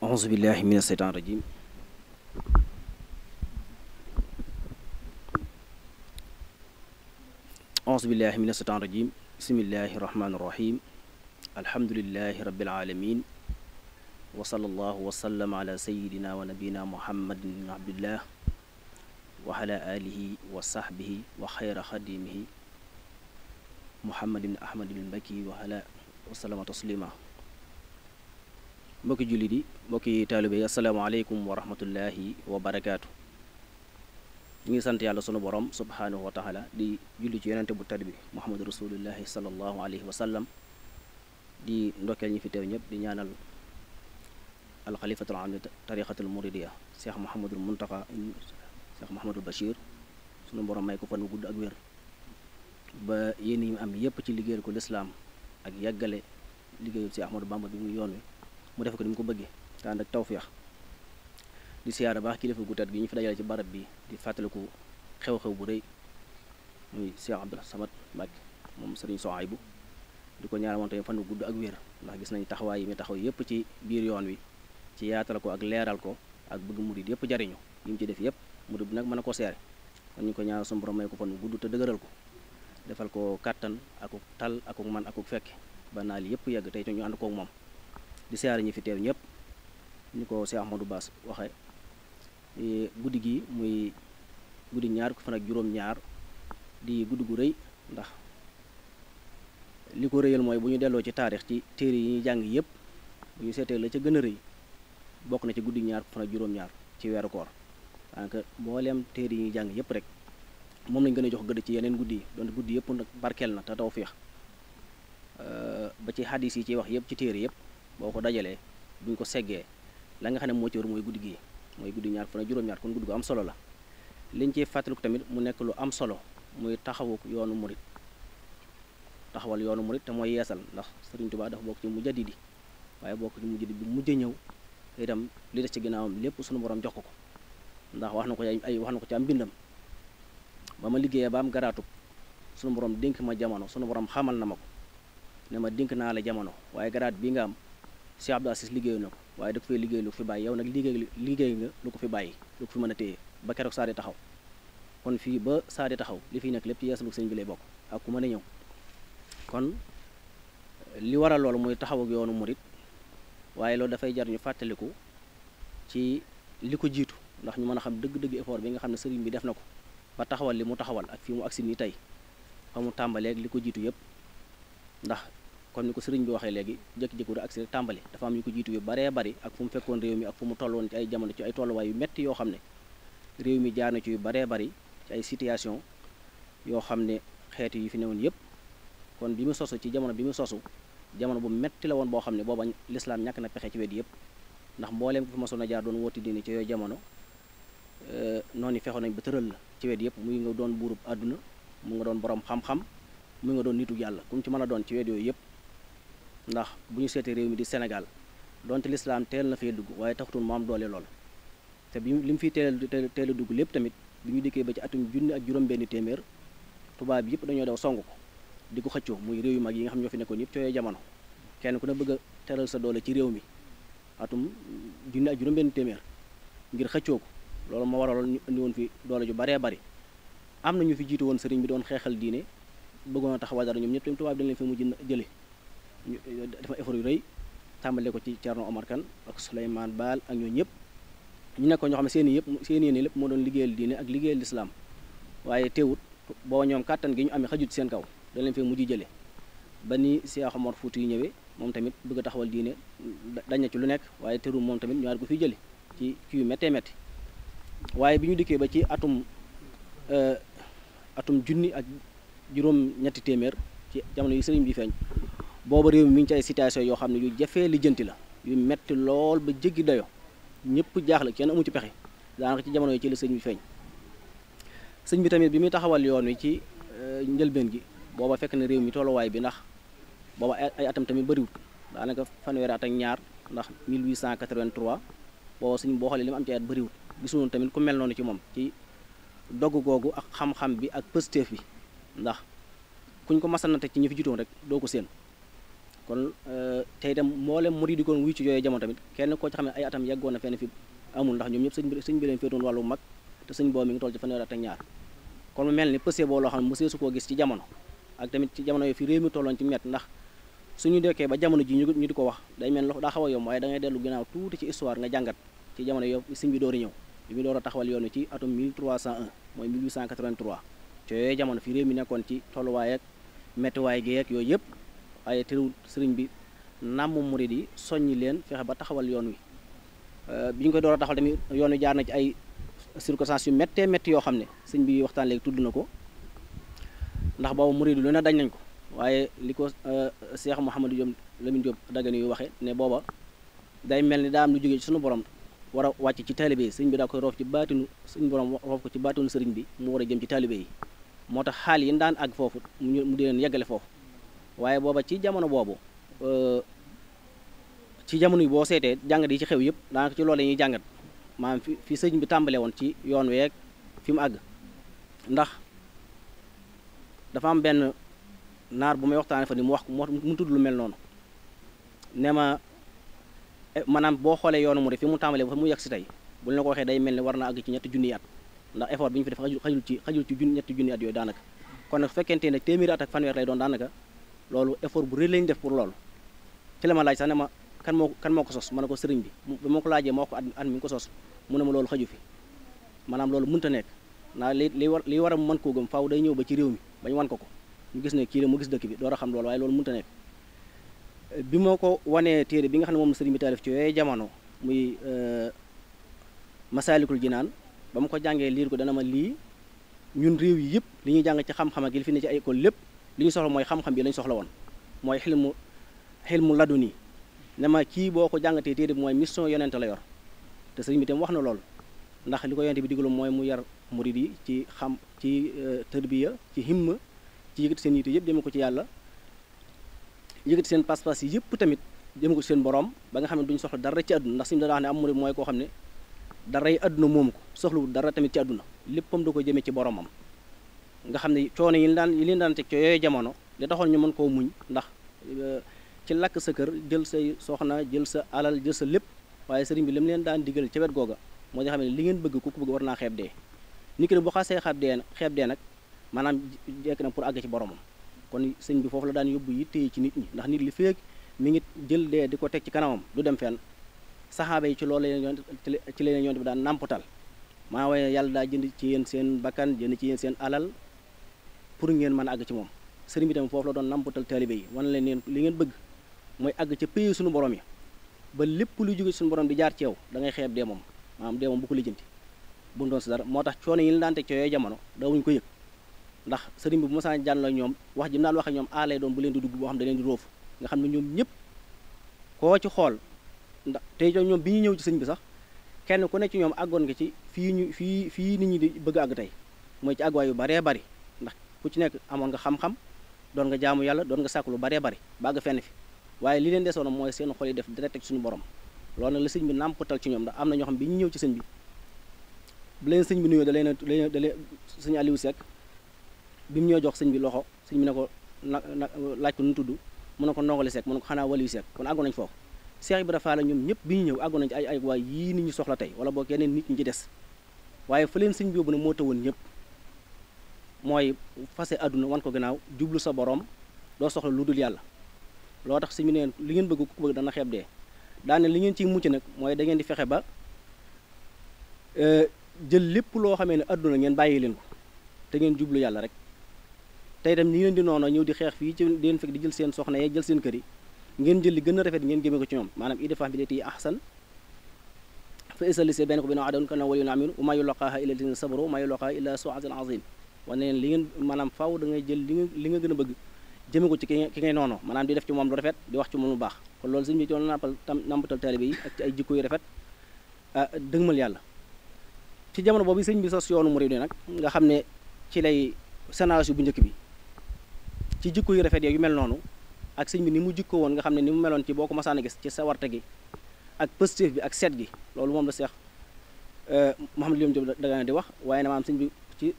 auzu billahi mina seytaan rajim auzu billahi mina seytaan rajim bismillahi rahmaani rahim alhamdulillahi rabbil alamin wa sallallahu wa sallam ala sayidina wa nabina muhammadin bin abdillah wa ala alihi wa sahbihi wa xayra xadimihi muhammad ibn ahmad ibn mbaki wa ala wa sallama taslima mbokki jullit yi mbokki taalibe yi asalaamaaleykum wa rahmatullahi wa barakaatu. ñu ngi sant yàlla sunu borom subhaanahu wa taala di julli ci yonente bu tedd bi muhammadu rasulullahi sallallahu alayhi wa sallam di ndokkeel ñi fi teew ñëpp di ñaanal alxalifatul am tariqatul muridiya cheikh Mouhamadul Muntaqa cheikh Mouhamadul Bachir sunu borom may ko fan wu gudd ak wér ba yéen yi am yépp ci liggéeyal ko lislaam ak yàggale liggéeyu si Ahmadou Bamba bi muy yoon wi mu def ko ni mu ko bëggee te ànd ak tawféex di siyaara baax kilifa gu tedd gi ñu fi dajale ci barab bi di fàttaliku xew-xew bu rëy muy Cheikh Abdoul Samad Mbacké moom Serigne Souhaïbou di ko ñaanal moom tamit fan wu gudd ak wér ndax gis nañ taxawaay yi mi taxaw yépp ci biir yoon wi ci yaatal ko ak leeral ko ak bëgg murid yépp jariñu yi mu ci def yépp murid bi nag mën a ko seere kon ñu ko ñaanal suñu borom may ko fan wu gudd te dëgëral ko defal ko kàttan akuk tal akuk man akuk fekke ba naal yépp yegg tey ñu ànd kook moom di siyaare ñi fi teew ñëpp ñu ko Cheikh Ahmadou Bass waxe guddi gi muy guddi ñaar ko fan ak juróom-ñaar di guddi gu rëy ndax li ko rëyal mooy bu ñu delloo ci taarix ci téere yi ñuy jàng yëpp bu ñu seetee la ca gën a rëy bokk na ci guddi ñaar ko fan ak juróom-ñaar ci weeru koor daanaka mbooleem téere yi ñuy jàng yëpp rek moom lañ gën a jox gëdd ci yeneen guddi yi doon guddi yëpp nag barkeel na te tawfeex ba ci hadis yi ciy wax yëpp ci téere yëpp boo ko dajalee buñ ko seggee la nga xam ne moo ci war mooy guddi gi mooy guddi ñaar fan ak juróom-ñaar kon guddi gu am solo la liñ ciy fàttaliku tamit mu nekk lu am solo muy taxawu yoonu murit taxawal yoonu murit te mooy yeesal ndax Sëriñ Tuubaa dafa bokk ci mujaddidi waaye bokk ci mujaddidi bi mujj ñëw itam li des ci ginnaawam lépp suñu borom jox ko ndax wax na ko wax na ko ci am mbindam ba ma liggéeyee ba am garaatub suñu borom dénk ma jamono suñu borom xamal na ma ko ne ma dénk naa la jamono waaye garaat bii nga am Cheikh Abdou Aziz liggéeyu na ko waaye da ko fay liggéey lu ko fi bàyyi yow nag liggéey nga lu ko fi bàyyi lu ko fi mën a téye ba keroog saa di taxaw kon fii ba saa di taxaw li fi nekk lépp ci yeesalu sëñ bi lay bokk ak ku mën a ñëw kon li waral loolu muy taxaw ak yoonu murit waaye loolu dafay jar ñu fàttaliku ci li ko jiitu ndax ñu mën a xam dëgg-dëgg effort bi nga xam ne sëriñ bi def na ko ba taxawal li mu taxawal ak fii mu agsi nii tey fa mu tàmbaleeg li ko jiitu yëpp ndax kon ni ko sëriñ bi waxee léegi jékki-jékki du agsi rek tàmbali dafa am yu ko jiitu yu baree bari ak fu mu fekkoon réew mi ak fu mu tolloon ci ay jamono ci ay tolluwaay yu metti yoo xam ne réew mi jaar na ci yu baree bari ci ay situation yoo xam ne xeetu yi fi newoon yëpp kon bi mu sosu ci jamono bi mu sosu jamono bu metti la woon boo xam ne booba lislaam ñàkk na pexe ci wet yëpp ndax mbooleem ko fi mosoon a jaar doon wooti diine ci yooyu jamono noonu yi fexoon nañ ba tëral la ci wet yëpp muy nga doon buurub àdduna mu nga doon borom xam-xam muy nga doon nitu yàlla comme ci mën a doon ci wet yooyu yëpp ndax bu ñu seetee réew mi di Sénégal donte lislaam teel na fee dugg waaye taxutul mu am doole lool te bi li mu fiy teel a dugg lépp tamit bi ñu dikkee ba ci atum junni ak juróom-benni téeméer tubaab bi yëpp dañoo daw song ko di ko xëccoo muy réew yu mag yi nga xam ñoo fi nekkoon yëpp cooyee jamono kenn ku ne bëgg a teral sa doole ci réew mi atum junni ak juróom-benni téeméer ngir xëccoo ko loolu moo waraloon ñu indi woon fi doole ju baree bari am na ñu fi jiitu woon sëriñ bi doon xeexal diine bëggoon a taxawal dara ñoom ñëpp tamit tubaab dañ leen fi mujj jële ñu dafa effort yu rëy tàmbale ko ci Thierno Omar Kane ak Souleymane Baal ak ñooñu ñëpp ñu nekkoon ñoo xam ne seen yéene lépp moo doon liggéeyal diine ak liggéeyal lislaam waaye teewut boo ñoom kàttan gi ñu amee xajut seen kaw dañ leen fee mujj jële ba ni Cheikh Omar Fouti yu ñëwee moom tamit bëgg a taxawal diine dañ na ci lu nekk waaye teewul moom tamit ñaar ko fiy jële ci kii yu méttee métti waaye bi ñu dikkee ba ci atum junni ak juróom-ñetti téeméer ci jamono yi sëriñ bi feeñ booba réew mi ngi ci ay situation yoo xam ne yu jafee lijjanti la yu metti lool ba jéggi dayo ñëpp jaaxle kenn amu ci pexe daanaka ci jamono yi ci la sëñ bi feeñ sëñ bi tamit bi muy taxawal yoon wi ci njëlbeen gi booba fekk na réew mi tolluwaay bi ndax booba ay atam tamit bëriwut daanaka fanweeri at ak ñaar ndax 1883 booba sëñ boo xoolee li mu am ci at bëriwut gisunoon tamit ku mel noonu ci moom ci dogg googu ak xam-xam bi ak pësteef bi ndax kuñ ko masanante ci ñi fi jutoon rek doo ko séen kon te itam mboolem murid di kon wuy ci yooyu jamono tamit kenn koo ci xam ne ay atam yeggoon na fenn fi amul ndax ñoom ñëpp sëñ bi leen féetoon wàllu mag te sëñ boobu mi ngi toll ci fanweer ak ñaar kon mu mel ni pësé boo loo xam ne mësee su koo gis ci jamono ak tamit ci jamono yooyu fi réew mi tolloon ci met ndax suñu dekkee ba jamono ji ñu di ko wax day mel daa xaw a yomb waaye da ngay dellu ginnaaw tuuti ci histoire nga jàngat ci jamono yo sëñ bi door ñëw bi mu door a taxawal yoon wi ci atum 1301 mooy 1883 ci yooyu jamono fi réew mi nekkoon ci tolluwaay ak méttiwaay gi ak yooyu yëpp waaye teewul sëriñ bi nàmm murid yi soññi leen fexe ba taxawal yoon wi bi ñu koy door a taxawal tamit yoon wi jaar na ci ay circonstances yu méttee métti yoo xam ne sëñ bi waxtaan léegi tudd na ko ndax boobu murid lu ne dañ nañ ko waaye li ko Cheikh Mouhamadou Diop Lamine Diop Dagana yu waxe ne booba day mel ni daa am lu jógee ci suñu borom war a wàcc ci taalibe yi sëñ bi daa koy roof ci baatinu suñu borom roof ko ci baatinu sëriñ bi mu war a jëm ci taalibe yi moo tax xaal yi daan àgg foofu mu di leen yeggale foofu waaye booba ci jamono boobu ci jamono yi boo seetee jàngat yi ci xew yëpp daanaka ci loolu la ñuy jàngat maanaam fi sëñ bi tàmbale woon ci yoon weeg fi mu àgg ndax dafa am benn naar bu may waxtaane fa ni mu wax mu tudd lu mel noonu ne ma maanaam boo xoolee yoonu mu de fi mu tàmbalee ba mu yegg si tey bu ñu la ko waxee day mel ni war na àgg ci ñetti junniy at ndax effort bi ñu fi def xajul ci ñetti junniy at yooyu daanaka kon nag fekkente ne téeméeri at ak fanweer lay doon daanaka loolu effort bu rëy lañ def pour loolu ci la ma laaj sax ne ma kan moo ko sos ma ne ko sëriñ bi ba ma ko laajee ma wax ko at mi ngi ko sos mu ne ma loolu xaju fi maanaam loolu mënta nekk ndax li war a mën koo gëm faaw day ñëw ba ci réew mi bañ wan ko ñu gis ne kii la mu gis dëkk bi door a xam loolu waaye loolu mënta nekk bi moo ko wanee téere bi nga xam ne moom sëriñ bi taalif ci yooyu jamono muy Masaalikul Jinaan ba mu ko jàngee liir ko dana ma lii ñun réew yi yëpp li ñuy jàng ci xam-xam ak li fi ne ci ay école lépp li ñu soxla mooy xam-xam bi lañu soxla woon mooy xilmu laduni ne ma kii boo ko jàngatee téere bi mooy mission yonente la yor te sëriñ bi tam wax na loolu ndax li ko yonente bi digaloon mooy mu yar murid yi ci xam ci tërbiya ci himma ci yëkkati seen yitte yëpp jëme ko ci yàlla yëkkati seen pas-pas yi yëpp tamit jëme ko ci seen borom ba nga xam ne duñu soxla dara ci àdduna ndax suñu da wax ne am murid mooy koo xam ne daray àdduna moomu ko soxlawul dara tamit ci àdduna léppam da ko jëmee ci boromam nga xam ne coono yi leen daan teg ci yooyu jamono li taxoon ñu mën koo muñ ndax ci lakk sa kër jël say soxna jël sa alal jël sa lépp waaye sëriñ bi li mu leen daan digal ci wet googa moo di xam ne li ngeen bëgg ku ko bëgg war naa xeeb dee ni ki ne bu xasee xeeb dee nag maanaam jekk na pour àgg ci boromam kon sëñ bi foofu la daan yóbbu yitte yi ci nit ñi ndax nit li feek mi ngi jël dee di ko teg ci kanamam du dem fenn saxaaba yi ci loolu ci leen yonent bi daan nàmpatal maa waaye yàlla daa jënd ci yéen seen bakkan jënd ci yéen seen alal pour ngeen mën a àgg ci moom sëriñ bi tamit foofu la doon nàmpatal taalibe yi wan leen neen li ngeen bëgg mooy àgg ca pays suñu borom yi ba lépp luy jóge suñu borom di jaar ci yow da ngay xeeb dee moom maanaam dee moom bu ko lijjanti bu mu doon si dara moo tax coono yi ñu daan teg ci yooyu jamono dawuñu ko yëg ndax sëriñ bi bu mosaan jàll la ñoom wax ji mu daan wax ak ñoom aalay doon bu leen di dugg boo xam da leen di róofu nga xam ne ñoom ñëpp koo ci xool ndax tey ñoom bi ñu ñëw ci sëñ bi sax kenn ku ne ci ñoom àggoon nga ci fii nit ñi di bëgg àgg tey mooy ci àgguwaay yu baree bari ndax ku ci nekk amoon nga xam-xam doon nga jaamu yàlla doon nga sàkku lu baree bari ba àgg fenn fi waaye li leen desoon mooy seen xol yi def direct ak suñu borom loolu nag la sëñ bi nàmpatal ci ñoom ndax am na ñoo xam bi ñu ñëw ci sëñ bi bu leen sëñ bi nuyoo da leen sëñ Aliou Seck bi mu ñoo jox sëñ bi loxo sëñ bi ne ko laaj ko nu tudd mu ne ko ndongole Seck mu ne ko xanaa Waliou Seck kon àggoon nañu foofu Cheikh Ibra Fall ñoom ñëpp bi ñu ñëw àggoon nañu ci ay waay yii nit ñi soxla tey wala boog yeneen nit ñi ci des waaye fa leen sëñ bi yóbbu ne moo tawoon ñëpp mooy fase àdduna wan ko gannaaw jublu sa borom doo soxla lu dul yàlla loo tax sëñ bi neen li ngeen bëgg ku bëgg dana xeeb dee daane li ngeen ciy mucc nag mooy da ngeen di fexe ba jël lépp loo xamee ne àdduna ngeen bàyyi leen ko te ngeen jublu yàlla rek tey dem ñi leen di noonu ñëw di xeex fii ci di leen fekk di jël seen soxna yeeg jël seen kër yi ngeen jël li gën a rafet ngeen jëmee ko ci ñoom maanaam idfa' billatii ahsan fa izaa llazii baynaka wa baynahu adaawatun ka'annahu waliyyun hamiim wa maa yulaqaahaa illaa allaziina sabaru wa maa yulaqaahaa illaa zuu hazzin aziim wane leen li ngeen maanaam faaw da ngay jël li nga gën a bëgg jëmee ko ci ki ngay noonu maanaam di def ci moom lu rafet di wax ci moom lu baax kon loolu sëñ bi doon nampatal taalibe yi ak ci ay jikko yu rafet dëgmal yàlla ci jamono boobu sëñ bi sos yoonu murid nag nga xam ne ci lay sénage bu njëkk bi ci jikko yu rafet yu mel noonu ak sëñ bi ni mu jikko woon nga xam ne ni mu meloon ci boo ko masaan a gis ci sawarte gi ak positif bi ak set gi loolu moom la Seex Mouhamadou Lamine Diop Dagana di wax waaye na maanaam sëñ bi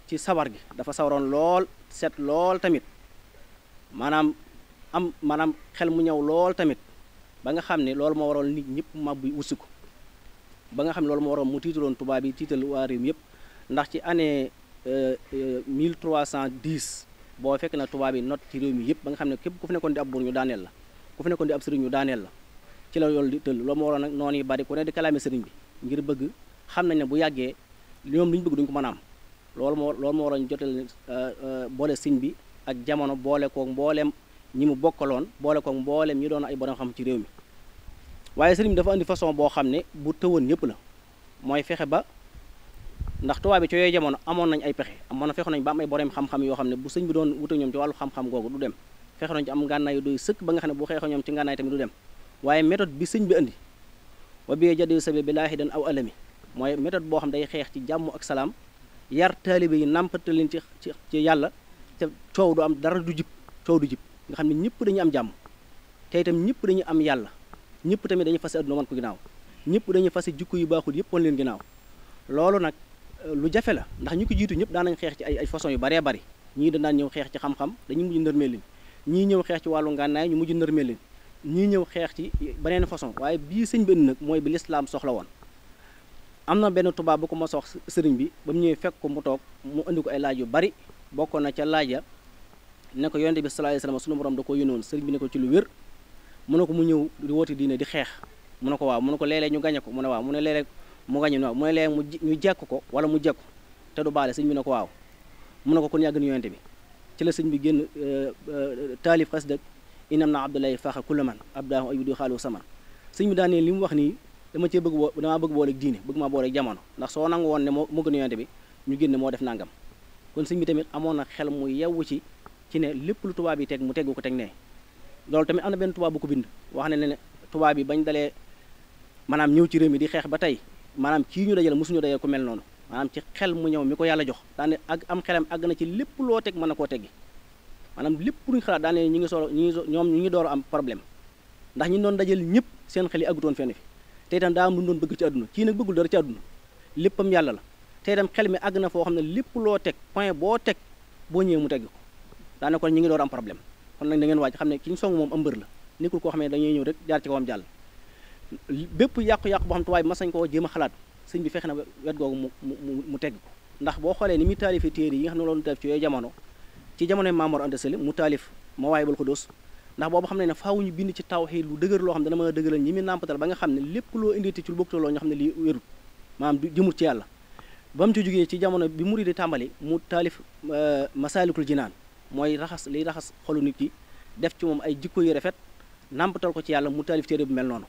ci sawar gi dafa sawaroon lool set lool tamit maanaam am maanaam xel mu ñëw lool tamit ba nga xam ne loolu moo waral nit ñëpp mabbu wussi ko ba nga xam ne loolu moo waral mu tiitaloon tubaab yi tiital waa réew mi yëpp ndax ci année 1310 boo fekk na tubaab yi not ci réew mi yëpp ba nga xam ne képp ku fi nekkoon di ab buur ñu daaneel la ku fi nekkoon di ab sëriñ ñu daaneel la ci la loolu di tëll loolu moo waral nag noonu yi bari ku ne di kalaame sëriñ bi ngir bëgg xam nañ ne bu yàggee ñoom li ñu bëgg duñu ko mën a am loolu moo waral ñu jotal boole sëriñ bi ak jamono boole koog mbooleem ñi mu bokkaloon boole koog mbooleem ñi doon ay borom xam ci réew mi waaye sëriñ bi dafa indi façon boo xam ne bu tëwoon ñëpp la mooy fexe ba ndax tubaab bi ci yooyu jamono amoon nañ ay pexe amoon na fexe nañ ba am ay borom xam-xam yoo xam ne bu sëñ bi doon wuta ñoom ci wàllu xam-xam googu du dem fexe nañ ci am ngànnaay yu doy sëkk ba nga xam ne bu xeexoo ñoom ci ngànnaay tamit du dem waaye méthode bi sëñ bi indi wa bi jadi sabi bi laahi dan aw alami mooy méthode boo xam day xeex ci jàmm ak salaam yar taalibe yi nàmpatal leen ci yàlla te coow du am dara du jib coow du jib nga xam ne ñëpp dañuy am jàmm te itam ñëpp dañuy am yàlla ñëpp tamit dañuy fase adduna wan ko ginnaaw ñëpp dañuy fase jikko yu baaxul yëpp wan leen ginnaaw loolu nag lu jafe la ndax ñu ko jiitu ñëpp daan nañ xeex ci ay façon yu baree bari ñii daan ñëw xeex ci xam-xam dañuy mujj ndërmeel leen ñii ñëw xeex ci wàllu ngànnaay ñu mujj ndërmeel leen ñii ñëw xeex ci beneen façon waaye bii sëñ bi indi nag mooy bi lislaam soxla woon am na benn tubaab bu ko mos a wax sëriñ bi ba mu ñëwee fekk ko mu toog mu indi ko ay laaj yu bari bokkoon na ca laaj ya ne ko yonent bi sallallahu alayhi wasallam sunu borom da ko yónnoon sëriñ bi ne ko ci lu wér mu ne ko mu ñëw di woote diine di xeex mu ne ko waaw mu ne ko léeg-léeg ñu gañe ko mu ne waaw mu ne léeg-léeg mu gañe waaw mu ne léeg ñu jekk ko wala mu jekku te du baale sëñ bi ne ko waaw mu ne ko kon yàgg na yonent bi ci la sëñ bi génn taalif xas dëgg inam na abdoulaye faxa kulla man abdaahu ayudi xaalu saman sëñ bi daan ne li mu wax nii damaa bëgg booleeg diine bëgg maa booleeg jamono ndax soo nangu woon ne moo gën a yonent bi ñu génne moo def nangam kon sëñ bi tamit amoon na xel mu yewwu ci ne lépp lu tubaab yi teg mu teggu ko teg ne loolu tamit am na benn tubaab bu ko bind wax ne ne tubaab yi bañ dalee maanaam ñëw ci réew mi di xeex ba tey maanaam kii ñu dajal mosuñu dajal ku mel noonu maanaam ci xel mu ñëw mi ko yàlla jox daane ak am xelam àgg na ci lépp loo teg mën na koo teggi maanaam lépp luñu xalaat daane ñi ngi door a am problème ndax ñi doon dajal ñëpp seen xel yi àggutoon fenn fi te itam daa am lu doon bëgg ci àdduna kii nag bëggul dara ci àdduna léppam yàlla la te itam xel mi àgg na foo xam ne lépp loo teg point boo teg boo ñëwee mu tegg ko daane kon ñi ngi door am problème kon nag da ngeen waaj xam ne ki ñu song moom am mbër la nekkul koo xam ne dañuy ñëw rek jaar ci kawam jàll bépp yàqu-yàqu boo xam tubaab bi mas nañ koo jéem a xalaat sëñ bi fexe na wet googu mu tegg ko ndax boo xoolee ni muy taalifi téere yi nga xam ne loolu taalif ci yooyu jamono ci jamonoy Maamor Anta Sali mu taalif Mawaahibul Quddus ndax boobu xam ne faaw ñu bind ci tawhiid lu dëgër loo xam ne dana mën a dëgëral ñi muy nàmpatal ba nga xam ne lépp loo inditi ci lu bokk loo ñoo xam ne lii wérut maanaam du jëmut ci yàlla ba mu ci jógee ci jamono bi murid di tàmbali mu taalif Masaalikul Jinaan mooy liy raxas xolu nit ki def ci moom ay jikko yu rafet nàmpatal ko ci yàlla mu taalif téere bu mel noonu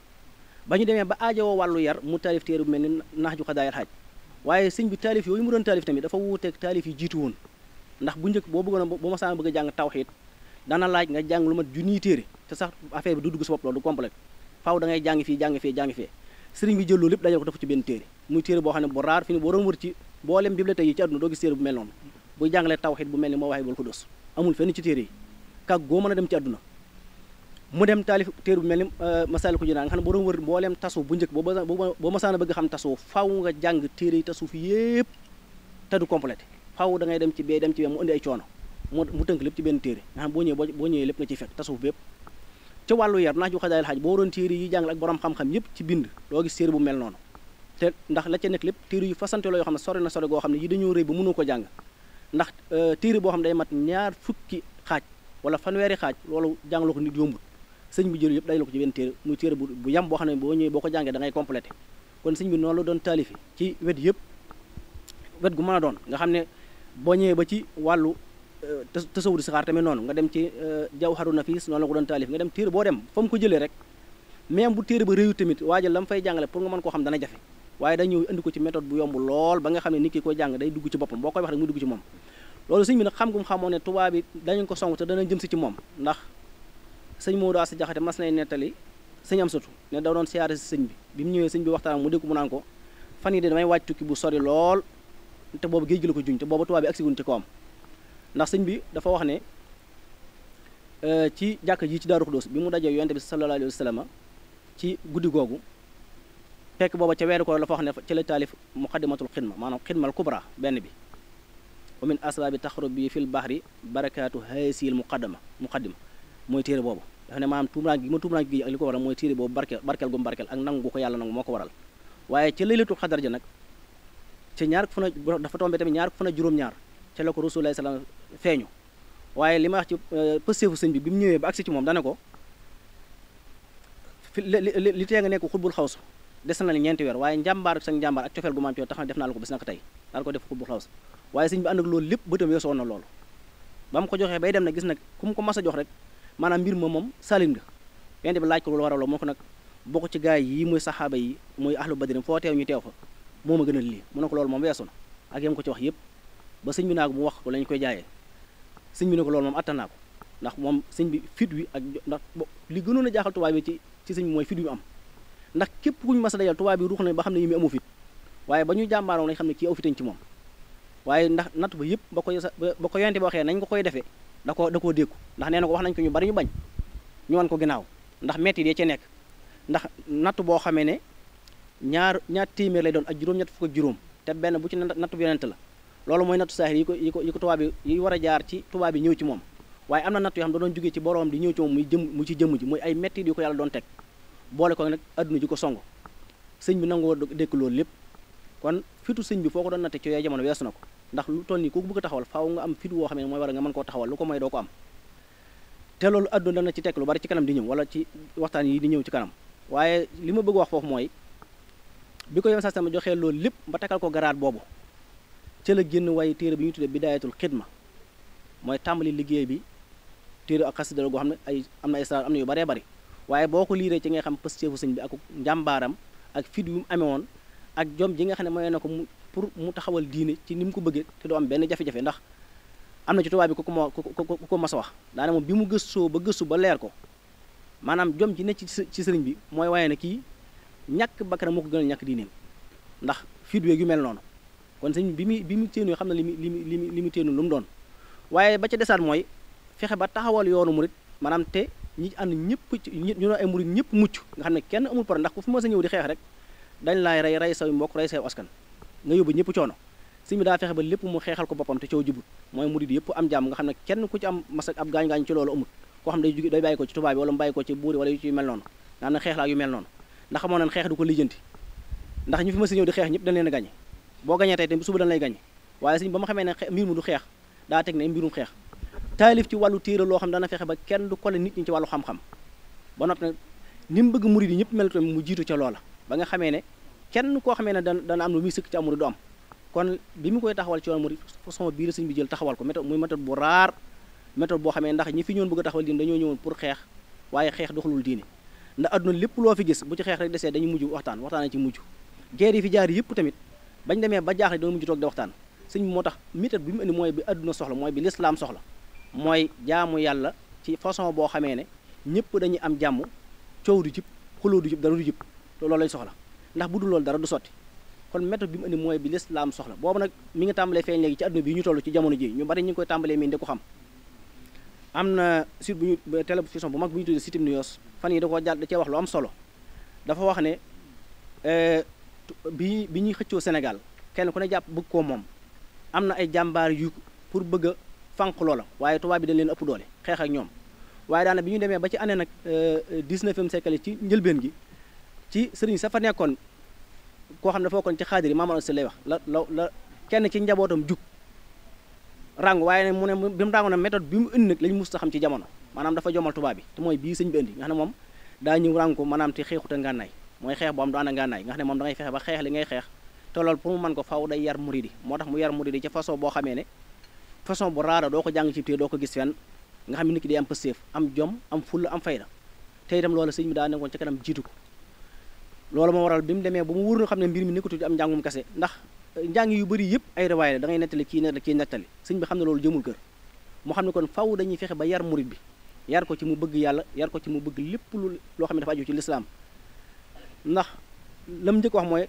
ba ñu demee ba aajowoo wàllu yar mu taalif téere bu mel ni Nahju Qadaa'il Haaj waaye sëñ bi taalif yooyu mu doon taalif tamit dafa wuuteeg taalif yi jiitu woon ndax bu njëkk boo bëggoon boo masaan bëgg a jàng tawhiid dana laaj nga jàng lu mat junniy téere te sax affaire bi du dugg sa bopp loolu du complet faaw da ngay jàng fii jàng fee sëriñ bi jël loolu lépp dajal ko dafa ci benn téere muy téere boo xam ne bu raar fi ni boo doon wër ci boolem bibliothèque yi ci àdduna doo gis téere bu mel noonu buy jàngalee tawhiid bu mel ni Mawaahibul Quddus amul fenn ci téere yi kàgg goo mën a dem ci àdduna mu dem taalif téere bu mel ni Masaalikul Jinaan nga xam ne boo doon wër mbooleem tasawuf bu njëkk boo masaan a bëgg xam tasawuf faaw nga jàng téere yi tasawuf yépp te du complété faaw da ngay dem ci bee mu indi ay coono mu tënk lépp ci benn téere nga xam boo ñëwee lépp nga ciy fekk tasawuf bépp ca wàllu yar Nahju Qadaa'il Haaj boo doon téere yi jàngal ak borom xam-xam yépp ci bind doo gis téere bu mel noonu te ndax la ca nekk lépp téere yu fasante la yoo xam ne sori na sori goo xam ne yi dañoo rëy ba mënu ko jàng ndax téere boo xam ne day mat ñaar fukki xaaj wala fanweeri xaaj loolu jàngaloo ko nit yombut sëñ bi jël yëpp day la ko ci benn téere muy téere bu yam boo xam ne boo ñëwee boo ko jàngee da ngay complété kon sëñ bi noonu la doon taalifi ci wet yëpp wet gu mën a doon nga xam ne boo ñëwee ba ci wàllu tasawudu sixaar tamit noonu nga dem ci Jawharu Nafiis noonu la ko doon taalif nga dem téere boo dem fa mu ko jëlee rek même bu téere ba réyu tamit waajal la mu fay jàngale pour nga mën koo xam dana jafe waaye day ñëw indi ko ci méthode bu yomb lool ba nga xam ne nit ki koy jàng day dugg ci boppam boo koy wax rek mu dugg ci moom loolu sëñ bi nag xam gu mu xamoo ne tubaab bi dañu ko song te dana jëm si ci moom ndax sëñ Moodu Asta Jaxate mas nay nettali sëñ Amsatu ne da doon siyaare si sëñ bi mu ñëwee sëñ bi waxtaan mu dégg mu naan ko fan yi de damay wàcc tukki bu sori lool te boobu géej gi la ko juñ te boobu tubaab bi agsiguñ ci kawam ndax sëñ bi dafa wax ne ci jàkk ji ci Daaru Xudoos bi mu dajee yonent bi sallallahu alayhi wa sallam ci guddi googu fekk booba ca weeru ko la fa wax ne ci la taalif muqaddimatul xidma maanaam xidmal kubra benn bi wa min asbaabi taxarub bi fil bahri barakaatu haysil muqaddima mooy téere boobu dafa ne maanaam tuumuraanke gi ma tuumuraanke gi ak li ko waral mooy téere boobu barkeel gu mu barkeel ak nangu gu ko yàlla nangu moo ko waral waaye ca laylatul xadar ja nag ca ñaar fan dafa tombé tamit ñaar fan juróom-ñaar ca la ko Rasulullah sallallahu alayhi wasallam feeñu waaye li ma wax ci pësteefu sëñ bi mu ñëwee ba agsi ci moom dane ko li tee nga nekk xutbul xawsu des na la ñeenti weer waaye njàmbaar sa njàmbaar ak cofeel gu maam ci tax na def naa la ko bis naka tey daal ko def xutbul xawsu waaye sëñ bi ànd ak loolu lépp bëtam weesoon na loolu ba mu ko joxee bay dem nag gis nag ku mu ko mas a jox rek maanaam mbir ma moom salin nga yente bi laaj ko loolu waral moo ko nag bokk ci gaay yi muy saxaaba yi muy ahlu badrin foo teew ñu teew fa moo ma gënal lii mu ne ko loolu moom weesu na ak yam ko ci wax yëpp ba sëñ bi naa ko mu wax ko lañ koy jaayee sëñ bi ne ko loolu moom attan naa ko ndax moom sëñ bi fit wi ak ndax li gënoon a jaaxal tubaab bi ci sëñ bi mooy fit wi am ndax képp ku ñu mas a dajal tubaab bi ruux na ba xam ne yi mu amu fit waaye ba ñu jàmbaaroon lañ xam ne kii aw fitañ ci moom waaye ndax natt ba yëpp ba ko yonente bi waxee nañ ko koy defee da koo dékku ndax nee na ko wax nañ ko ñu bari ñu bañ ñu wan ko ginnaaw ndax metti dee ci nekk ndax natt boo xamee ne ñaar téeméer lay doon ak juróom-ñett fukk ak juróom te benn bu ci nattu bi yonente la loolu mooy nattu saahir yi ko tubaab bi yi war a jaar ci tubaab bi ñëw ci moom waaye am na natt yoo xam da doon jógee ci boroom di ñëw ci moom mu ci jëmm ji muy ay metti yu ko yàlla doon teg boole ko nag adduna ji ko song sëñ bi nangoo dékk loolu lépp kon fitu sëñ bi foo ko doon natte ci yooyu jamono weesu na ko ndax lu toll nii kooku bëgg a taxawal faaw nga am fit woo xam ne mooy war a nga mën koo taxawal lu ko may doo ko am te loolu adduna dana ci tekk lu bari ci kanam di ñëw wala ci waxtaan yi di ñëw ci kanam waaye li ma bëgg wax foofu mooy bi ko yoon sa sama joxee loolu lépp ba takkal ko garaat boobu ca la génn waaye téere bi ñu tuddee bidaayatul xidma mooy tàmbali liggéey bi téere ak xasida goo xam ne am na ay am na yu baree bari waaye boo ko liiree ci ngay xam pësteefu sëñ bi ak njàmbaaram ak fit yu mu amee woon ak jom ji nga xam ne mooy na ko pour mu taxawal diine ci ni mu ko bëggee te doo am benn jafe-jafe ndax am na ci tubaab bi ku ko mas a wax daane moom bi mu gëstoo ba gëstu ba leer ko maanaam jom ji ne ci sëriñ bi mooy waaye ne kii ñàkk bakkanam moo ko gënal ñàkk diineem ndax fit weeg yu mel noonu kon sëñ bi mu téenu xam na li mu téenu lu mu doon waaye ba ca desaat mooy fexe ba taxawal yoonu murit maanaam te ñi ànd ñëpp ñu doon ay murit ñëpp mucc nga xam ne kenn amul problème ndax ku fi ma sa ñëw di xeex rek dañ laay rey say mbokk rey say askan nga yóbbu ñëpp coono sëñ bi daa fexe ba lépp mu xeexal ko boppam te coow jubut mooy murit yëpp am jàmm nga xam ne kenn ku ci am masa ab gaañ-gaañ ci loolu amut koo xam ne day bàyyi ko ci tubaab bi wala mu bàyyi ko ci buuri wala yu ci mel noonu nga xam ne xeex la ak yu mel noonu ndax xamoon nañ xeex du ko lijjanti ndax ñu fi ma sa ñëw di xeex ñëpp dañ leen a gañe boo gañee tey te suba dañ lay gañe waaye sëñ ba ma xamee ne mbir mu du xeex daa teg ne mbirum xeex taalif ci wàllu téere loo xam dana fexe ba kenn du kole nit ñi ci wàllu xam-xam ba noppi nag ni mu bëgg murid yi ñëpp mel tamit mu jiitu ca loola ba nga xamee ne kenn koo xamee ne dana am lu muy sëkk ci amuri du am kon bi mu koy taxawal ci yoon murid façon bii la sëñ bi jël taxawal ko méthode muy méthode bu raar méthode boo xamee ndax ñi fi ñëwoon bëgg a taxawal diine dañoo ñëwoon pour xeex waaye xeex doxalul diine ndax adduna lépp loo fi gis bu ci xeex rek desee dañuy mujj waxtaan ci mujj guerre yi fi jaar yëpp tamit bañ demee ba jaaxle doon mujj toog di waxtaan sëñ bi moo tax méthode bi mu indi mooy bi adduna soxla mooy bi lislaam soxla mooy jaamu yàlla ci façon boo xamee ne ñëpp dañuy am jàmm coow du jib xuloo du jib dara du jib te loolu lañ soxla ndax bu dul loolu dara du sotti kon méthode bi mu indi mooy bi lislaam soxla boobu nag mi ngi tàmbalee feeñ léegi ci adduna bi ñu toll ci jamono ji ñu bari ñu ngi koy tàmbalee mii di ko xam am na site bu ñu télévision bu mag bu ñu tuddee Sitim News fan yi da koo jàll da cee wax lu am solo dafa wax ne bi ñuy xëccoo Sénégal kenn ku ne jàpp bëgg koo moom am na ay jàmbaar yu pour bëgg a fànq loola waaye tubaab bi dañ leen ëpp doole xeex ak ñoom waaye daana bi ñu demee ba ci année nag 19e siècle ci njëlbeen gi ci sëriñ sa fa nekkoon koo xam ne dafa kon ci xaadir yi Maam Mor lay wax la kenn ci njabootam jug rangu waaye ne mu ne bi mu rangu na méthode bi mu indi nag lañ musta xam ci jamono maanaam dafa jomal tubaab bi te mooy bii sëñ bi indi nga xam ne moom daa ñëw rangu ko maanaam te xeexuta ngànnaay mooy xeex bu am du ànd ngànnaay nga xam ne moom da ngay fexe ba xeex li ngay xeex te loolu pour mu mën ko faw day yar muridi moo tax mu yar muridi ci façon boo xamee ne façon bu raara doo ko jàng ci téere doo ko gis fenn nga xam ne nit ki day am pëstéef am jom am fulla am fayda te itam loolu sëñ bi daa nekkoon ci kanam jiitu ko loolu moo waral bi mu demee ba mu wóor na xam ne mbir mi nekkatu ci am njàngum kese ndax njàng yu bëri yëpp ay riwaaya la da ngay nettali kii nettali sëñ bi xam ne loolu jëmul kër mu xam ne kon faw dañuy fexe ba yar murid bi yar ko ci mu bëgg yàlla yar ko ci mu bëgg lépp loo xam ne dafa aju ci lislaam ndax lam njëkk wax mooy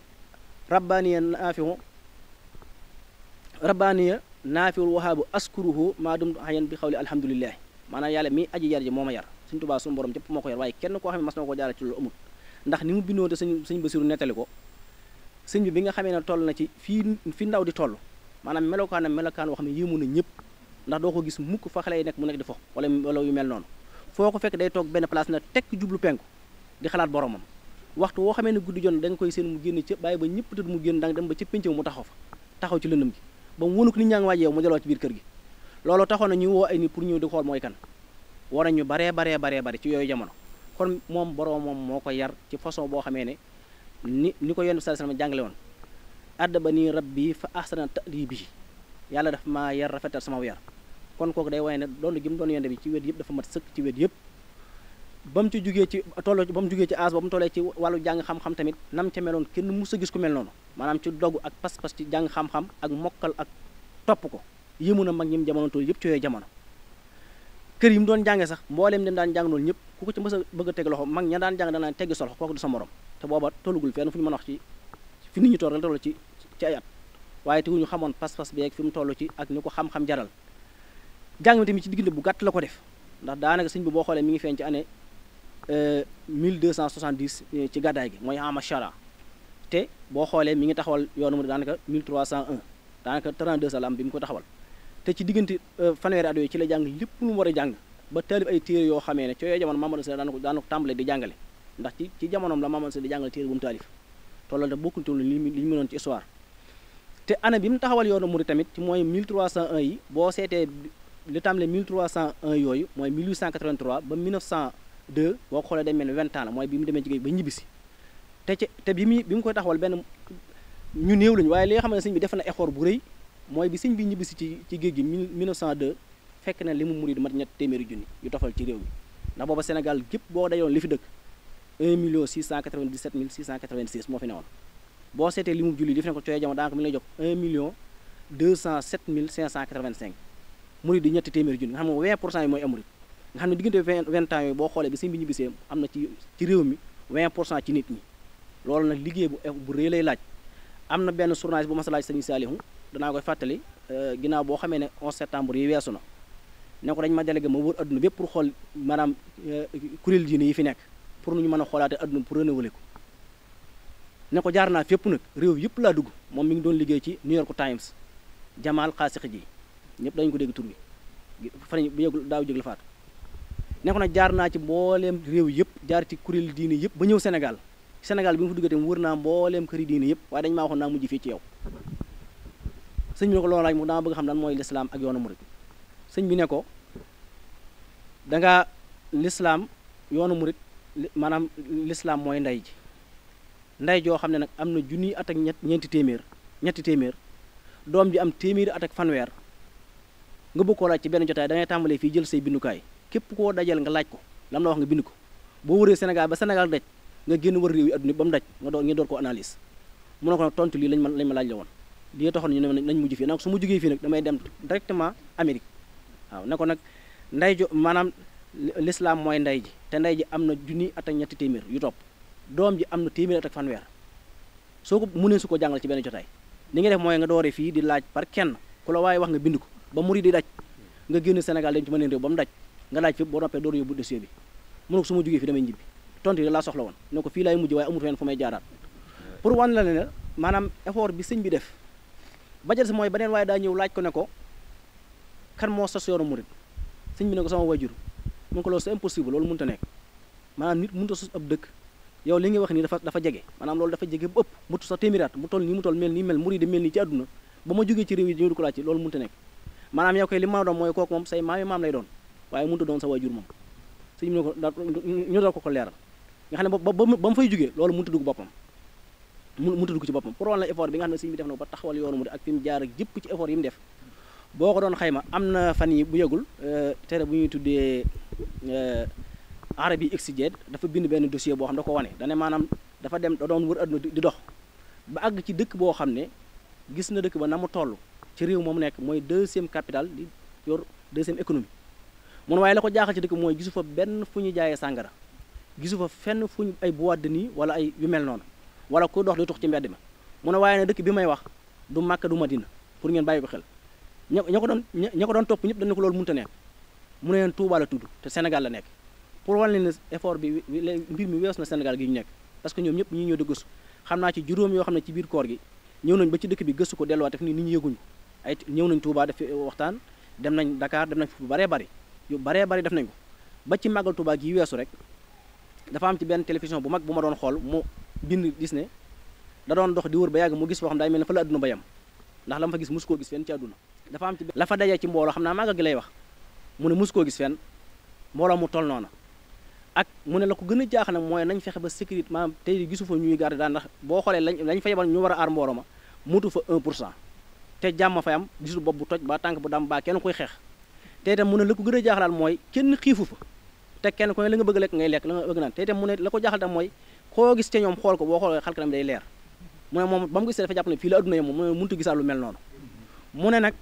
rabbaaniya naafiul wahaabu askuruhu maa dum xayan bi xawli alhamdulilah maanaam yàlla mi aji yar ji moo ma yar suñ tubaa suñu borom jëpp moo ko yar waaye kenn koo xam ne mas na ko jaara ci loolu amul ndax ni mu bindoo te sëñ Basiru nettali ko sëñ bi nga xamee ne toll na ci fi ndaw di toll maanaam melokaan woo xam ne yéemu na ñëpp ndax doo ko gis mukk fa xale yi nekk mu nekk di fo wala yu mel noonu foo ko fekk day toog benn place na tekk jublu penku di xalaat boromam waxtu woo xamee ne guddi jon da nga koy seen mu génn ci bàyyi ba ñëpp tëdd mu génn da nga dem ba ci pénc mu taxaw fa taxaw ci lëndëm gi ba mu wóonu ko nit ñaa ngi waaj yow mu deloo ci biir kër gi loolu taxoon na ñu woo ay nit pour ñëw di xool mooy kan war nañu baree ci yooyu jamono kon moom boromam moo ko yar ci façon boo xamee ne ni ko yonent bi sallallahu alayhi wasallam jàngale woon addabani rabbi fa ahsana ta'dibi yàlla dafa maa yar rafetal sama yar kon kooku day waaye ne doon gi mu doon yonent bi ci wet yëpp dafa mat sëkk ci wet yëpp ba mu ci jugee ci toll ba mu jugee ci âge ba mu tollee ci wàllu jàng xam-xam tamit nam ca meloon kenn mus a gis ku mel noonu maanaam ci dogu ak pas-pas ci jàng xam-xam ak mokkal ak topp ko yéemu na mag ñim jamono tool yëpp ci yooyu jamono kër yi mu doon jàngee sax mbooleem dem daan jàng noonu ñëpp ku ko ci mës a bëgg a teg loxo mag ña daan jàng danaan teggi solo kooku du sa morom te booba tollugul fenn fu ñu mën a wax ci fi nit ñi toll ci ay at waaye teguñu xamoon pas-pas bi ak fi mu toll ci ak ñu ko xam-xam jaral jàng mi tamit ci diggante bu gàtt la ko def ndax daanaka sëñ bi boo xoolee mi ngi feeñ ci année 1270 ci gàddaay gi mooy amashara te boo xoolee mi ngi taxawal yoonu mu daanaka 1301 daanaka 32 ans la am bi mu ko taxawal te ci diggante fanweeri at yooyu ci la jàng lépp lu mu war a jàng ba taalib ay téere yoo xamee ne ci yooyu jamono Mamadou Sall daana ko tàmbale di jàngale ndax ci jamonoom la Mamadou Sall di jàngale téere bu mu taalif te loolu da bokkul li ñu mënoon ci histoire te année bi mu taxawal yoonu murid tamit ci mooy 1301 yi boo seetee li tàmbale 1301 yooyu mooy 1883 ba 1902 boo ko xoolee day mel ni 20 ans la mooy bi mu demee ci géej ba ñibbisi te bi mu koy taxawal benn ñu néew lañu waaye li nga xam ne sëñ bi def na effort bu rëy mooy bi sëñ bi ñibbisi ci géej gi 1902 fekk na li mu murid mat ñett téeméeri junni yu tofal ci réew mi ndax booba Sénégal gépp boo dayoon li fi dëkk 1.697.686 moo fi newoon boo seetee li mu julli li fi ne ko cooyee jamono daanaka mi lay jox 1.207.585 murid di ñetti téeméeri junni nga xam ne 20% yi mooy amurid nga xam ne diggante 20 ans yooyu boo xoolee bi sëñ bi ñibbisee am na ci réew mi 20% ci nit ñi loolu nag liggéey bu rëy lay laaj am na benn journaliste bu mas a laaj sëñ Saalihu danaa koy fàttali ginnaaw boo xamee ne 11 septembre yi weesu na ne ko dañ ma délégué ma wër adduna bépp pour xool maanaam kuréel diine yi fi nekk pour nu ñu mën a xoolaate adduna pour renouveler ko ne ko jaar naa fépp nag réew yëpp laa dugg moom mi ngi doon liggéey ci New York Times Jamal Xaasixi ji ñëpp dañu ko dégg tur bi fan bu yëgul daaw jëg la faatu ne ko nag jaar naa ci mbooleem réew yëpp jaar ci kuréel diine yëpp ba ñëw Sénégal bi mu fa duggate mu wër naa mbooleem këri diine yëpp waaye dañu maa waxoon naa mujj fii ci yow sëñ bi ne ko loolu laaj mu dama bëgg xam lan mooy lislaam ak yoonu murid sëñ bi ne ko dangaa lislaam yoonu murid maanaam lislaam mooy ndey ji ndey joo xam ne nag am na junniy at ak ñetti téeméer doom ji am téeméeri at ak fanweer nga bëgg koo laaj ci benn jotaay da ngay tàmbalee fii jël say bindukaay képp koo dajal nga laaj ko lam la wax nga bind ko boo wëree Sénégal ba Sénégal daj nga génn wër réew yi adduna ba mu daj nga door ko analyse mu ne ko nag tontu lii lañ ma laaj la woon lii taxoon ñu ne nañ mujj fii nag su ma jógee fii nag damay dem directement Amérique waaw ne ko nag ndey jo maanaam l'islam mooy ndey ji te ndey ji am na junni at ak ñetti téeméer yu topp doom ji am na téeméer at ak fanweer soo ko mënee su ko jàngal ci benn jotaay li nga def mooy nga doore fii di laaj par kenn ku la waaye wax nga bind ko ba muri di daj nga génn Sénégal dem ci mëneen réew ba mu daj nga laaj fépp boo noppee door yóbbu dossier bi mu ne ko su ma jógee fii damay ñibbi tontu yi laa soxla woon ne ko fii laay mujj waaye amul fenn fu may jaaraat pour wan la ne maanaam effort bi sëñ bi def ba jël si mooy beneen waaye daa ñëw laaj ko ne ko kan moo sos yoonu murid sëñ bi ne ko sama wajur mu ne ko loolu c'est impossible loolu mënut a nekk maanaam nit mënut a sos ab dëkk yow li nga wax nii dafa jege maanaam loolu dafa jege bu ëpp mutu sa téeméeraat mu toll nii mu toll mel nii mel murid mel nii ci àdduna ba ma jógee ci réew yi ñëw di ko laaj ci loolu mënut a nekk maanaam yow koy li ma doon mooy kooku moom say maam lay doon waaye mënut a doon sa wajur moom sëñ bi ne ko ñu doon ko leeral nga xam ne ba mu fay jógee loolu mënut a dugg boppam mënut a dugg ci boppam pour wan la effort bi nga xam ne sëñ bi def na ko ba taxawal yoonu murid ak fi mu jaar ak jëpp ci effort yi mu def boo ko doon xayma am na fan yi bu yëgul tere bu ñuy tuddee Arabi Exiged dafa bind benn dossier boo xam da ko wane dane maanaam dafa dem da doon wër adduna di dox ba àgg ci dëkk boo xam ne gis na dëkk ba na mu toll ci réew moom nekk mooy deuxième capitale di yor deuxième économie mun waaye la ko jaaxal ci dëkk mooy gisu fa benn fu ñu jaayee sàngara gisu fa fenn fu ñu ay boîte de nuit wala ay yu mel noonu wala ku dox di tux ci mbedd ma mun waaye ne dëkk bi may wax du Makka du Madina pour ngeen bàyyi ko xel ña ko doon topp ñëpp dañ ne ko loolu mënut a nekk mu ne leen Touba la tudd te Sénégal la nekk pour wan leen ne effort bi mbir mi weesu na Sénégal gi ñu nekk parce que ñoom ñëpp ñi ñëw di gëstu xam naa ci juróom yoo xam ne ci biir koor gi ñëw nañ ba ci dëkk bi gëstu ko delluwaat def ni nit ñi yëguñu ay ñëw nañ Touba def waxtaan dem nañ Dakar dem nañ fu baree bari yu baree bari def nañ ko ba ci màggal Tuubaa gi weesu rek dafa am ci benn télévision bu mag bu ma doon xool mu bind gis ne da doon dox di wër ba yàgg mu gis foo xam day mel ne fa la adduna ba yem ndax la ma fa gis mosu koo gis fenn ci àdduna dafa am ci la fa dajee ci mbooloo xam naa màggal gi lay wax mu ne mosu koo gis fenn mbooloo mu toll noona ak mu ne la ko gën a jaax nag mooy nañ fexe ba sécurité maanaam tey gisu fa ñuy garder daan ndax boo xoolee lañ fa yebal ñu war a aar mbooloo ma mutu fa 1% te jàmm fay am gisul bopp bu toj ba tànk bu dam baa kenn koy xeex te itam mu ne la ko gën a jaaxalaal mooy kenn xiifu fa te kenn ku ne la nga bëgg lekk ngay lekk la nga bëgg naan te itam mu ne la ko jaaxal tam mooy koo gis ca ñoom xool ko boo xoolee xal kanam day leer mu ne moom ba mu gisee dafa jàpp ne fii la adduna yam moom mu ne mënut a gisaat lu mel noonu mu ne nag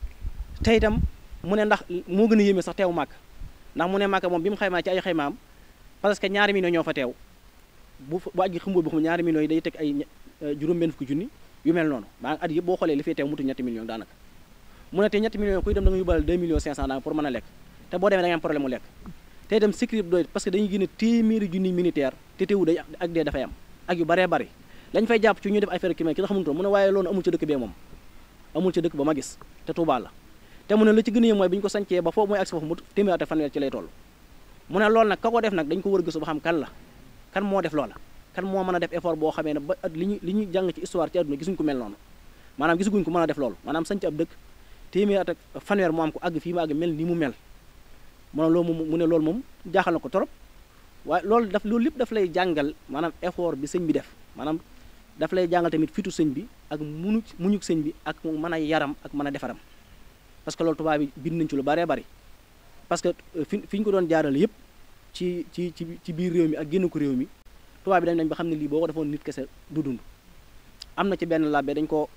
te itam mu ne ndax moo gën a yéeme sax teew màkk ndax mu ne màkk moom bi mu xaymaa ci ay xaymaam parce que ñaari millions ñoo fa teew bu aj gi xambul bu xam ñaari millions yi day teg ay juróom-benn fukki junni yu mel noonu maa at yëpp boo xoolee li fay teew mutu ñetti millions daanaka mu ne te ñetti millions kuy dem da nga yóbbaale 2 millions 500 daanaka pour mën a lekk te boo demee da nga am problème mu lekk te itam sécurité doy parce que dañuy génne téeméeri junni militaire te teewu day ak dee dafay am ak yu baree bari lañ fay jàpp ci ñuy def affaire ki ki nga xamutoon mu ne waaye loolu amul ca dëkk bee moom amul ca dëkk ba ma gis te Touba la te mu ne la ci gën a yëm mooy bi ñu ko sancee ba foofu mooy agsi foofu mu téeméer ak fanweer ci lay toll mu ne loolu nag ka ko def nag dañ ko war a gëstu ba xam kan la kan moo def loola kan moo mën a def effort boo xamee ne ba li ñuy jàng ci histoire ci àdduna gisuñ ko mel noonu maanaam gisuguñ ko mën a def loolu maanaam sanc ab dëkk téeméer ak fanweer moo am ko àgg fii mu àgg mel ni mu mel mu ne loolu moom mu ne loolu moom jaaxal na ko trop waaye loolu lépp daf lay jàngal maanaam effort bi sëñ bi def maanaam daf lay jàngal tamit fitu sëñ bi ak muñuk sëñ bi ak mën a yaram ak mën a defaram parce que loolu tubaab bi bind nañ ci lu baree bari parce que fi ñu ko doon jaarale yëpp ci biir réew mi ak génn ko réew mi tubaab bi dañ ba xam ne lii boo ko defoon nit kese du dund am na ci benn labbe dañ ko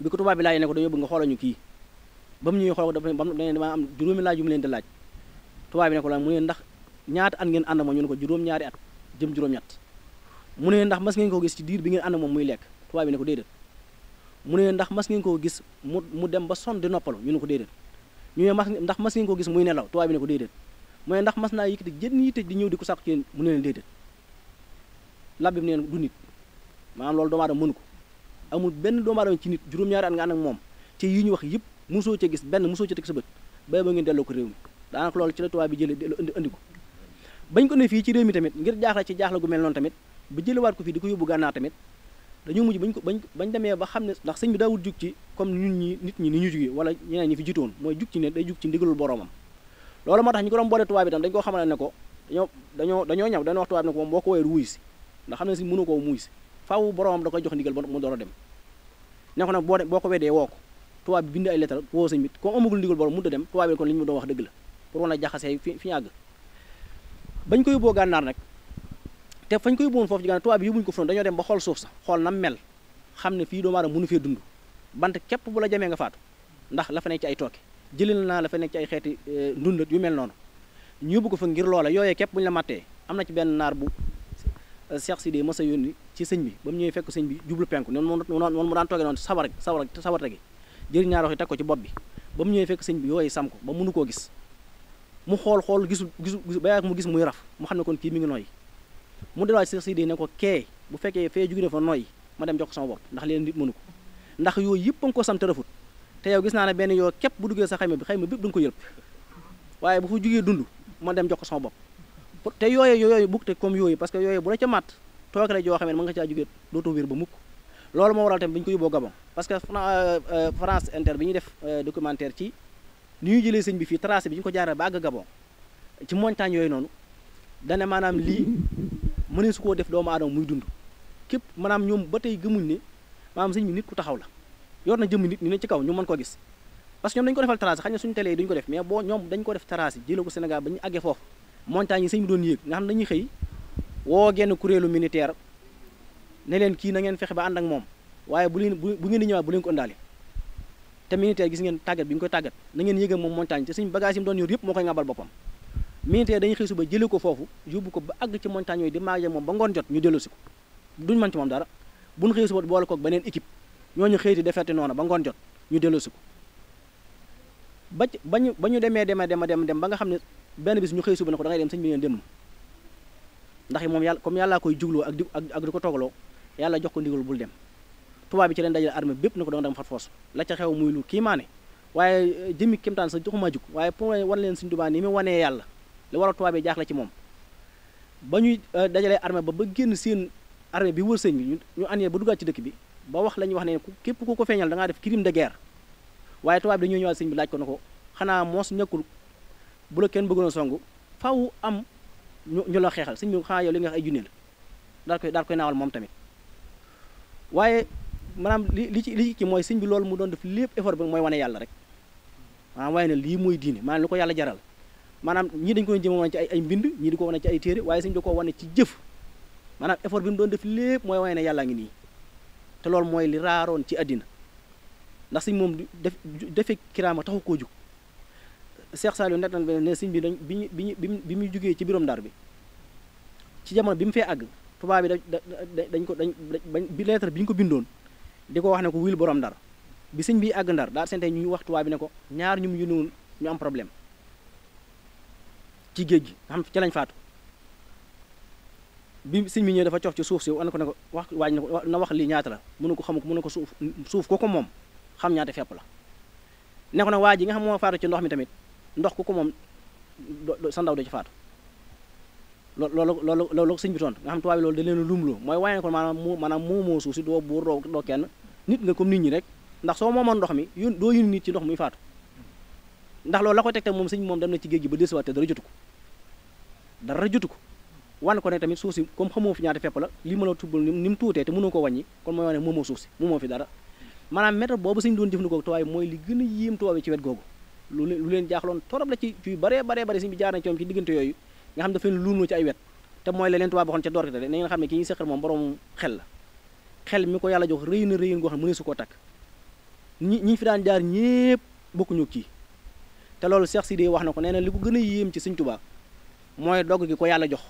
bi ko tubaab bi laaj ne ko dañoo bëgg nga xoolal ñu kii ba mu ñëwee xool ko dafa dama am juróomi laaj yu mu leen di laaj tubaab bi ne ko la mu ne ndax ñaata at ngeen ànd moom ñu ne ko juróom-ñaari at jëm juróom-ñett mu ne ndax mas ngeen ko gis ci diir bi ngeen ànd moom muy lekk tubaab bi ne ko déedéet mu ne ndax mas ngeen koo gis mu dem ba sonn di noppalu ñu ne ko déedéet ñu ne ndax mas ngeen koo gis muy nelaw tubaab bi ne ko déedéet mu ne ndax mas naa yëkkati jën yitte di ñëw di ko sàkku ci yéen mu ne leen déedéet labbi bi neen du nit maanaam loolu doomu aadama mënu ko amul benn doomu aadama ci nit juróom-ñaari at nga ànd ak moom ci yi ñu wax yëpp mosoo ca gis benn mosoo ca teg sa bët ba ngeen delloo ko réew mi daanaka loolu ci la tubaab bi jële indi ko bañ ko ne fii ci réew mi tamit ngir jaaxle ci jaaxle gu mel noonu tamit ba jëlewaat ko fii di ko yóbbu gànnaar tamit dañoo mujj bañ demee ba xam ne ndax sëñ bi daawul jug ci comme nit ñi ni ñu jugee wala ñeneen ñi fi jiitoon mooy jug ci ne day jug ci ndigalul boroomam loolu moo tax ñu ko doon boole tubaab bi tam dañ koo xamal ne ko dañoo ñaw dañoo wax tubaab ne ko moom boo ko woowee wuyu si ndax xam ne si mënu koo wuyu si faaw boroomam da koy jox ndigal mu door a dem ne ko nag boo ko weddee woo ko tubaab bi bind ay lettre woo sëñ bi comme amagul ndigal borom mënut a dem tubaab bi kon li ñu doon wax dëgg la pour wan a jaxasee fi ñu àgg bañ ko yóbboo gànnaar nag te fañ ko yóbbuwoon foofu ci gànnaar tubaab bi yóbbuñu ko fa dañoo dem ba xool suuf sax xool nam mel xam ne fii doomu aadama mënu fee dund bant képp bu la jamee nga faatu ndax la fa nekk ci ay tooke jëlil naa la fa nekk ci ay xeeti ndundat yu mel noonu ñu yóbbu ko fa ngir loola yooyee képp bu ñu la mattee am na ci benn naar bu Cheikh Sidé mos a yónni ci sëñ bi ba mu ñëwee fekk sëñ bi jublu penku noonu mu daan toogee noonu sawarte gi jël ñaar wax yi teg ko ci bopp bi ba mu ñëwee fekk sëñ bi yooyu sam ko ba mënu koo gis mu xool gisul ba yàgg mu gis muy raf mu xam ne kon kii mi ngi nooy mu delluwaat Cheikh Sidé ne ko kee bu fekkee fee jóge na fa nooy ma dem jox ko sama bopp ndax leen nit mënu ko ndax yooyu yëpp a nga ko sam te rafut te yow gis naa ne benn yoo képp bu duggee sa xayma bépp da nga ko yëlp waaye bu fa jugee dund ma dem jox ko sama bopp te yooyu bukk te comme yooyu parce que yooyu bu la ca mat tooke la joo xam ne ma nga caa jugee dootoo wér ba mukk loolu moo waral tamit bi ñu ko yóbboo Gabon parce que France Inter bi ñuy def documentaire ci ni ñuy jëlee sëñ bi fii tracé bi ñu ko jaaree ba àgg Gabon ci montagne yooyu noonu dane maanaam lii mënee su koo def doomu aadama muy dund képp maanaam ñoom ba tey gëmuñ ne maanaam sëñ bi nit ku taxaw la yor na jëmm nit ñi ne ci kaw ñu mën ko gis parce que ñoom dañu ko defal tracé xëy na suñu télé yi duñu ko def mais boo ñoom dañu ko def tracé jëlee ko Sénégal ba ñu àggee foofu montagne yi sëñ bi doon yéeg nga xam ne dañuy xëy woo genn kuréelu militaire ne leen kii na ngeen fexe ba ànd ak moom waaye bu ngeen di ñëwaat bu leen ko ëndaale te militaire gis ngeen tàggat bi ñu koy tàggat na ngeen yéeg ak moom montagne te suñu bagage yi mu doon yor yëpp moo koy ngàbbal boppam militaire dañuy xëy suba jëlee ko foofu yóbbu ko ba àgg ci montagne yooyu di maag moom ba ngoon jot ñu dellu si ko duñ mën ci moom dara buñ xëy suba boole koog beneen équipe ñooñu xëyti deferte noonu ba ngoon jot ñu dellu si ko ba ñu demee dem ba nga xam ne benn bis ñu xëy suba ne ko da ngay dem sëñ bi ngeen dem ndax moom yàlla comme yàllaa koy jugloo ak di ko toogaloo yàlla jox ko ndigal bul dem tubaab bi ci leen dajale armée bépp ne ko danga dem fat foos la ca xew muy lu kii maane waaye jëmmi kémtaan sax joxumaa jug waaye pour wan leen Sëñ Tuubaa ni mu wanee yàlla li waral tubaab yi jaaxle ci moom ba ñuy dajalee armée ba génn seen armée bi wër sëñ bi ñu année ba duggaat ci dëkk bi ba wax la ñuy wax ne képp ku ko feeñal da ngaa def crime de guerre waaye tubaab bi dañoo ñëwaat sëñ bi laaj ko na ko xanaa moos nekkul bu la kenn bëggoon a songu faw am ñu la xeexal sëñ bi xanaa yow li nga wax ay junne la daal koy naawal moom tamit waaye maanaam li ci mooy sëñ bi loolu mu doon def lépp effort bi mooy wane yàlla rek maanaam waaye ne lii mooy diine maanaam lu ko yàlla jaral maanaam ñii dañu ko jëm wane ci ay mbind ñii di ko wane ci ay téere waaye sëñ bi da ko wane ci jëf maanaam effort bi mu doon def lépp mooy wane ne yàllaa ngi nii te loolu mooy li raaroon ci àddina ndax sëñ moom defe kiraama taxu koo jug Cheikh Saliou net na ne sëñ bi dañ bi muy jugee ci birom Ndar bi ci jamono bi mu fee àgg tubaab bi bi lettre bi ñu ko bindoon di ko wax ne ko wil borom Ndar bi sëñ bi àgg Ndar daal seen tey ñu wax tubaab bi ne ko ñaar ñu mu yónnoon ñu am problème ci géej gi nga xam ci lañ faatu bi sëñ bi ñëw dafa cof ci suuf si wan ko ne ko wax waaj na wax lii ñaata la mënu ko xamu ko mënu ko suuf ko moom xam ñaata fepp la ne ko nag waa ji nga xam moo faatu ci ndox mi tamit ndox ku ko moom sa ndaw do ci faatu loolu sëñ bi tontu nga xam tubaab bi loolu da leen a lumloo mooy waaye ne ko maanaam moo suuf si doo buur doo kenn nit nga comme nit ñi rek ndax soo moomoon ndox mi doo yónni nit ci ndox muy faatu ndax loolu la ko teg te moom sëñ moom dem na ci géej gi ba desuwaat te dara jotu ko wan ko ne tamit suuf si comme xamoo fi ñaata fepp la li mën a tubbal ni mu tuutee te mënoo ko wàññi kon mooy wane moomoo suuf si moomoo fi dara maanaam méthode boobu sëñ doon jëfandikoo tubaab mooy li gën a yéem tubaab yi ci wet googu lu leen jaaxloon torop la ci baree sëñ bi jaar na ci moom ci diggante yooyu nga xam dafa leen luunoo ci ay wet te mooy la leen tubaab waxoon ca door te na ngeen xam ne ki ñuy seqal moom borom xel la xel mi ko yàlla jox rëy na rëyin goo xam ne mëne su koo takk ñi fi daan jaar ñépp bokkuñu kii te loolu Cheikh Sidi wax na ko nee na li ko gën a yéem ci sëñ Tuubaa mooy dogg gi ko yàlla jox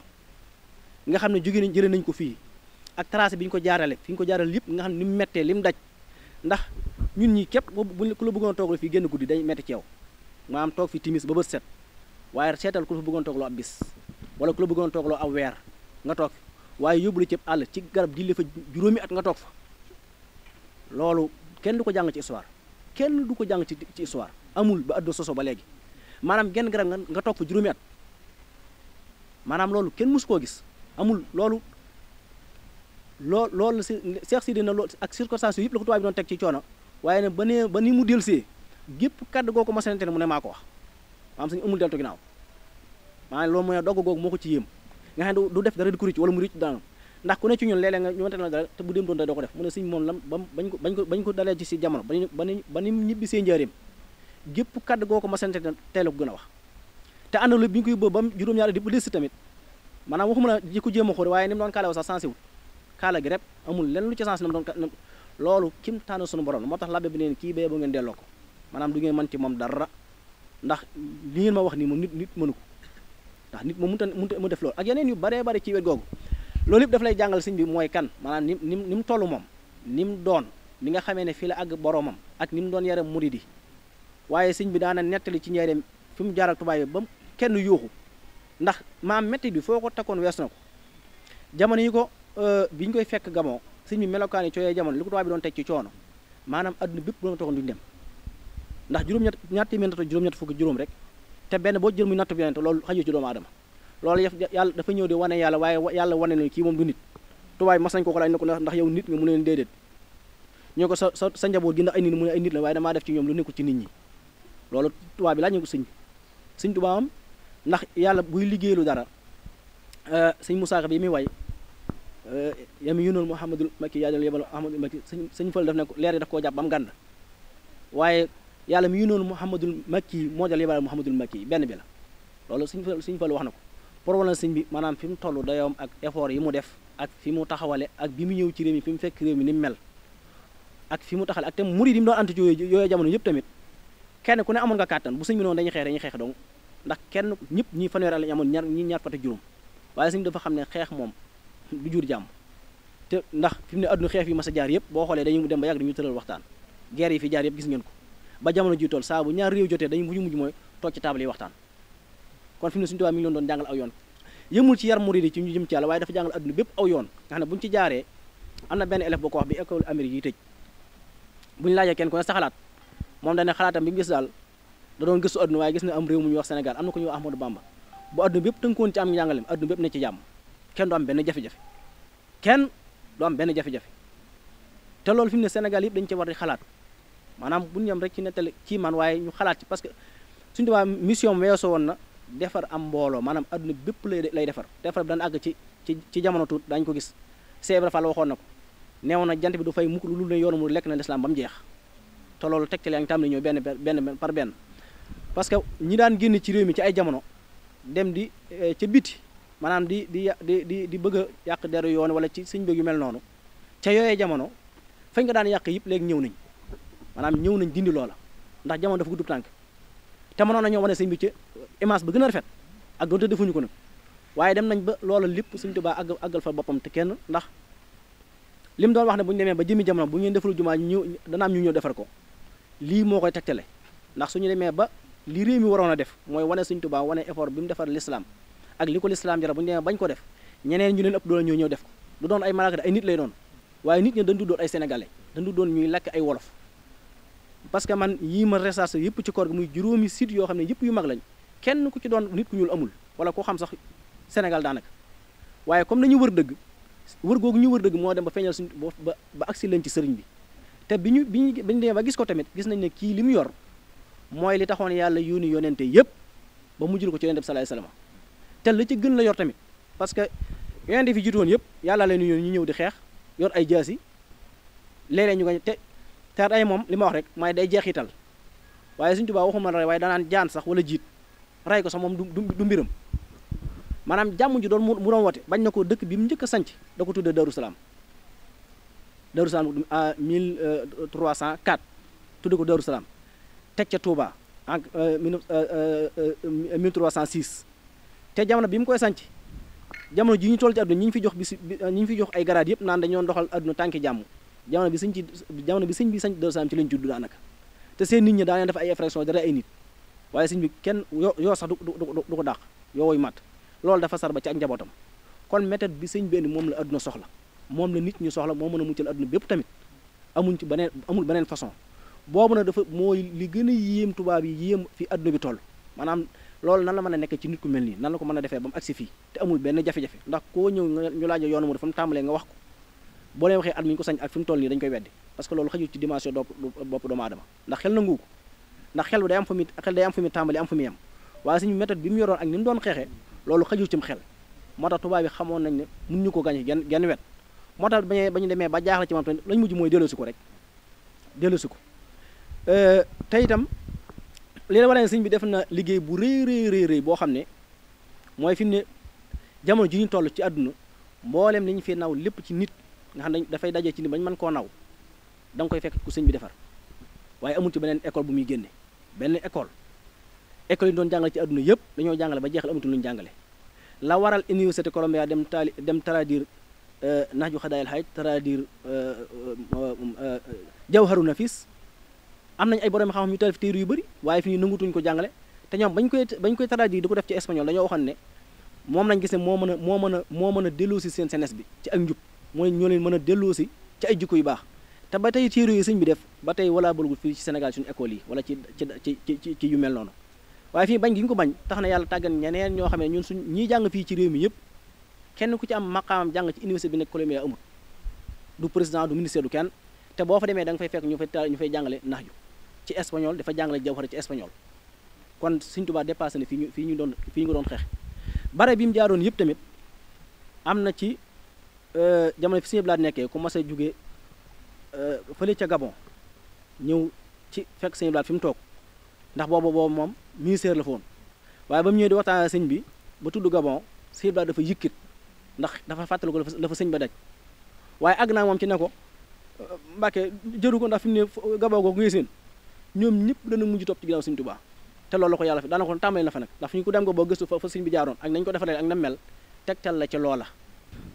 nga xam ne jóge nañ jëlee nañ ko fii ak tracé bi ñu ko jaarale fi ñu ko jaarale yëpp nga xam ne ni mu mettee li mu daj ndax ñun ñi képp ku la bëggoon toog la fii génn guddi day metti ci yow maanaam toog fi timis ba bët set waaye seetal ku la bëggoon toog loo ab bis wala ku la bëggoon toog loo ab weer nga toog fi waaye yóbbu la ci àll ci garab di fa juróomi at nga toog fa loolu kenn du ko jàng ci histoire kenn du ko jàng ci histoire amul ba àdduna soso ba léegi maanaam genn garab nga toog fa juróomi at maanaam loolu kenn mësu koo gis amul loolu Cheikh Sidi na loolu ak circonstance yëpp la ko tubaab bi doon teg ci coono waaye ne ba ni mu delsee gépp kàddu goo ko masante ne mu ne maa ko wax maanaam suñu amul deltu ginnaaw maanaam loolu mooy dogg googu moo ko ci yéem nga xam ne du def dara di ko rëcc wala mu rëcc daanam ndax ku ne ci ñun léeg-léeg nga ñu wante na dara te bu dem doon doo ko def mu ne suñ moom lam bañ ko dalee ci si jamono ba ni ñibbi see njaareem gépp kàddu goo ko masante ne teel a ko gën a wax te ànd lu bi ñu koy boobu ba juróom-ñaari di bu des tamit maanaam waxuma la ji ko jéem a xóore waaye ni mu doon kaala sax sensé wul kaala gi rep amul lenn lu ci sens na mu doon loolu kim taana sunu borom moo tax labbe bi neen kii bee ba ngeen delloo ko maanaam du ngeen mën ci moom dara ndax li ngeen ma wax nii moom nit mënu ko ndax nit moom mënut mu def loolu ak yeneen yu baree bari ci wet googu loolu yëpp daf lay jàngal sëñ bi mooy kan maanaam ni mu toll moom ni mu doon ni nga xamee ne fii la àgg boromam ak ni mu doon yare murid yi waaye sëñ bi daana nettali ci njëriñ fi mu jaar ak tubaab yi ba kenn yuuxu ndax maam métti bi foo ko takkoon wees na ko jamono yi ko bi ñu koy fekk gamoo sëñ bi melokaan yi cooyee jamono li ko tubaab bi doon teg ci coono maanaam adduna bépp doon taxoon duñu dem ndax ñaar téeméer natt juróom-ñett fukki juróom rek te benn boo jël muy natt bi yonent loolu xajul ci doomu aadama loolu yàlla dafa ñëw di wane yàlla waaye yàlla wane ne kii moom du nit tubaab yi mas nañ ko ko laaj ne ko ndax yow nit nga mu ne leen déedéet ñoo ko sa njaboot gi ndax ay nit mu ne ay nit la waaye damaa def ci ñoom lu nekkul ci nit ñi loolu tubaab bi laaj ñu ko sëñ tubaabam ndax yàlla buy liggéeylu dara sëñ Musaa Ka bi muy way yami yunoon Muhammadul Makki yaa dal yebal Muhammadul Makki sëñ Fall daf ne ko leer yi daf koo jàpp ba mu gànd waaye yàlla mi yunoon Muhammadul Makki moo dal yebal Muhammadul Makki benn bi la loolu sëñ Fall wax na ko pour wala sëñ bi maanaam fi mu toll dayoom ak effort yi mu def ak fi mu taxawale ak bi mu ñëw ci réew mi fi mu fekk réew mi ni mu mel ak fi mu taxale ak te murid yi mu doon anti yooyu jamono yëpp tamit kenn ku ne amoon nga kàttan bu sëñ bi noonu dañuy xeex donc ndax kenn ñëpp ñi fanweer lañu amoon ñaar fata juróom waaye sëñ bi dafa xam ne xeex moom du jur jàmm te ndax fi mu ne adduna xeex yi mas a jaar yëpp boo xoolee dañuy dem ba yàgg dañuy tëral waxtaan guerre yi fi jaar yëpp gis ngeen ko ba jamono ji tool saa bu ñaar réew jotee dañu mujj mooy toog ci table yi waxtaan kon fi mu ne suñu tubaab mi ngi doon jàngal aw yoon yëmul ci yar murid yi ci ñu jëm ci yàlla waaye dafa jàngal adduna bépp aw yoon nga xam ne bu ñu ci jaaree am na benn élève boo ko wax bi école Amérique yi tëj bu ñu laajee kenn ku ne sa xalaat moom dañ ne xalaatam bi mu gis daal da doon gëstu adduna waaye gis na am réew mu ñuy wax Sénégal am na ko ñuy wax Ahmadou Bamba bu adduna bépp tënkoon ci am njàngalem adduna bépp ne ci jàmm kenn du am benn jafe-jafe kenn du am benn jafe-jafe te loolu fi mu ne Sénégal yëpp dañu ci war di xalaat maanaam bu ñu yem rek ci nettali kii man waaye ñu xalaat ci parce que suñu tubaab mission weesoo woon na defar am mbooloo maanaam adduna bépp lay defar bi dana àgg ci jamono tuut dañu ko gis Cheikh Ibra Fall waxoon na ko neewoon na jant bi du fay mukk lu ne yoonu mu lekk na lislaam ba mu jeex te loolu tegtal yaa ngi tam li ñëw benn par benn parce que ñi daan génn ci réew mi ci ay jamono dem di ca biti maanaam di bëgg a yàq deru yoon wala ci suñ bëgg yu mel noonu ca yooyee jamono fañ nga daan yàq yëpp léegi ñëw nañ maanaam ñëw nañ dindi loola ndax jamono dafa guddub tànk te mënoon nañoo wane sëñ bi ci image ba gën a rafet ak doonte defuñu ko nag waaye dem nañ ba loola lépp Sëñ Tuubaa àggal fa boppam te kenn ndax li mu doon wax ne bu ñu demee ba jëmi jamono bu ngeen deful jumaa dana am ñu ñëw defar ko lii moo koy tegtale ndax suñu demee ba li réew mi waroon a def mooy wane Sëñ Tuubaa wane effort bi mu defar l'islam ak li ko l'islam jara bu ñu demee bañ ko def ñeneen ñu leen ëpp doole ñëw def ko du doon ay malaaka ay nit lay doon waaye nit ñi dañ du doon ay sénégalais dañ du doon ñuy lakk ay wolof parce que man yii ma recherche yëpp ci koor gi muy juróomi site yoo xam ne yëpp yu mag lañ kenn ku ci doon nit ku ñuul amul wala koo xam sax Sénégal daanaka waaye comme nañu wër dëgg wër googu ñu wër dëgg moo dem ba feeñal suñ ba agsi leen ci sëriñ bi te bi ñu demee ba gis ko tamit gis nañ ne kii li mu yor mooy li taxoon yàlla yónni yonente yëpp ba mujjul ko ci yonente bi sallallahu alayhi wasallam te la ci gën la yor tamit parce que yonente fi jiitu woon yëpp yàlla leen yónni ñu ñëw di xeex yor ay jaasi léeg-léeg ñu ko te ay moom li ma wax rek mooy day jeexital waaye Sëñ Tuubaa waxuma la waaye danaan jaan sax wala jiit ray ko sax moom du mbiram maanaam jàmm ji doon mu doon wote bañ na ko dëkk bi mu njëkk a sanc da ko tuddee Darou Salaam 1304 tudde ko Darou Salaam teg ca Touba en 1306 te jamono bi mu koy sanc jamono ji ñu toll ci àdduna ñi ñu fi jox ay garaat yëpp naan dañoo doxal àdduna tànki jàmm jamono bi sëñ bi sanc Darou Salaam ci lañ judd daanaka te seen nit ñi daa leen def ay infraction dara ay nit waaye sëñ bi kenn yoo sax du ko dàq yoo woy mat loolu dafa sar ba ci ak njabootam kon méthode bi sëñ bi indi moom la adduna soxla moom la nit ñi soxla moo mën a muccal adduna bépp tamit amul beneen façon boobu nag dafa mooy li gën a yéem tubaab yi yéem fi adduna bi toll maanaam loolu nan la mën a nekk ci nit ku mel nii nan la ko mën a defee ba mu agsi fii te amul benn jafe-jafe ndax koo ñëw ñu laaj yoonu mu dafa mu tàmbalee nga wax ko boo leen waxee at mi ñu ko sañ ak fi mu toll nii dañu koy weddi parce que loolu xajul ci dimension bopp doomu aadama ndax xel nangu ko ndax xel bi day am fu muy tàmbali am fu muy yem waaye suñu méthode bi mu yoroon ak ni mu doon xeexee loolu xajul cim xel moo tax tubaab bi xamoon nañ ne mun ñu ko gañe genn wet moo tax ba ñu demee ba jaaxle ci moom tamit lañ mujj mooy delloosi ko rek delloosi ko te itam li la war a ne sëñ bi def na liggéey bu rëy boo xam ne mooy fi mu ne jamono ji ñu toll ci àdduna mboolem li ñu fi naw lépp ci nit nga xam ne dafay daje ci nit bañ mën koo naw da nga koy fekk ku sëñ bi defar waaye amul ci beneen école bu muy génne benn école yi doon jàngale ci àdduna yëpp dañoo jàngale ba jeexal amatul lu ñu jàngale la waral université Columbia dem traduire Nahju Xadaayil Haaj traduire Jawharu Nafis am nañ ay borom xam-xam yu taalif téere yu bëri waaye fi ñu nangutuñ ko jàngale te ñoom bañ koy traduire di ko def ci espagnol dañoo waxoon ne moom lañ gis ne moo mën a delloosi seen senes bi ci ak njub mooy ñoo leen mën a delloosi ci ay jikko yu baax te ba tey téere yi sëñ bi def ba tey wala bëlgul fii ci Sénégal suñu école yi wala ci yu mel noonu waaye fii bañ gi ñu ko bañ tax na yàlla tàggan ñeneen ñoo xam ne ñun suñ ñiy jàng fii ci réew mi yëpp kenn ku ci am maqaamam jàng ci université bi nekk Columbia amul du président du ministère du kenn te boo fa demee da nga fay fekk ñu fay jàngale Nahju ci espagnol dafa jàngale Jawhara ci espagnol kon Sëñ Tuubaa dépassé na fii ñu doon xeex bare bi mu jaaroon yëpp tamit am na ci jamono fi Sëñ Blaat nekkee ku mas a jóge fële ca Gabon ñëw ci fekk Sëñ Blaat fi mu toog ndax boobu moom ministère la fa woon waaye ba mu ñëwee di waxtaan sëñ bi ba tudd Gabon Sëñ Blaat dafa yëkkit ndax dafa fàttali ko la fa sëñ ba daj waaye àgg naa moom ci ne ko Mbàkke jëru ko ndax fi mu ne Gabon googu ngay seen ñoom ñëpp dana mujj topp ci ginnaaw Sëñ Tuubaa te loolu la ko yàlla fi daana ko tàmbali na fa nag ndax fi ñu ko dem ko boo gëstu fa sëñ bi jaaroon ak nañu ko defalee ak na mel tegtal la ca loola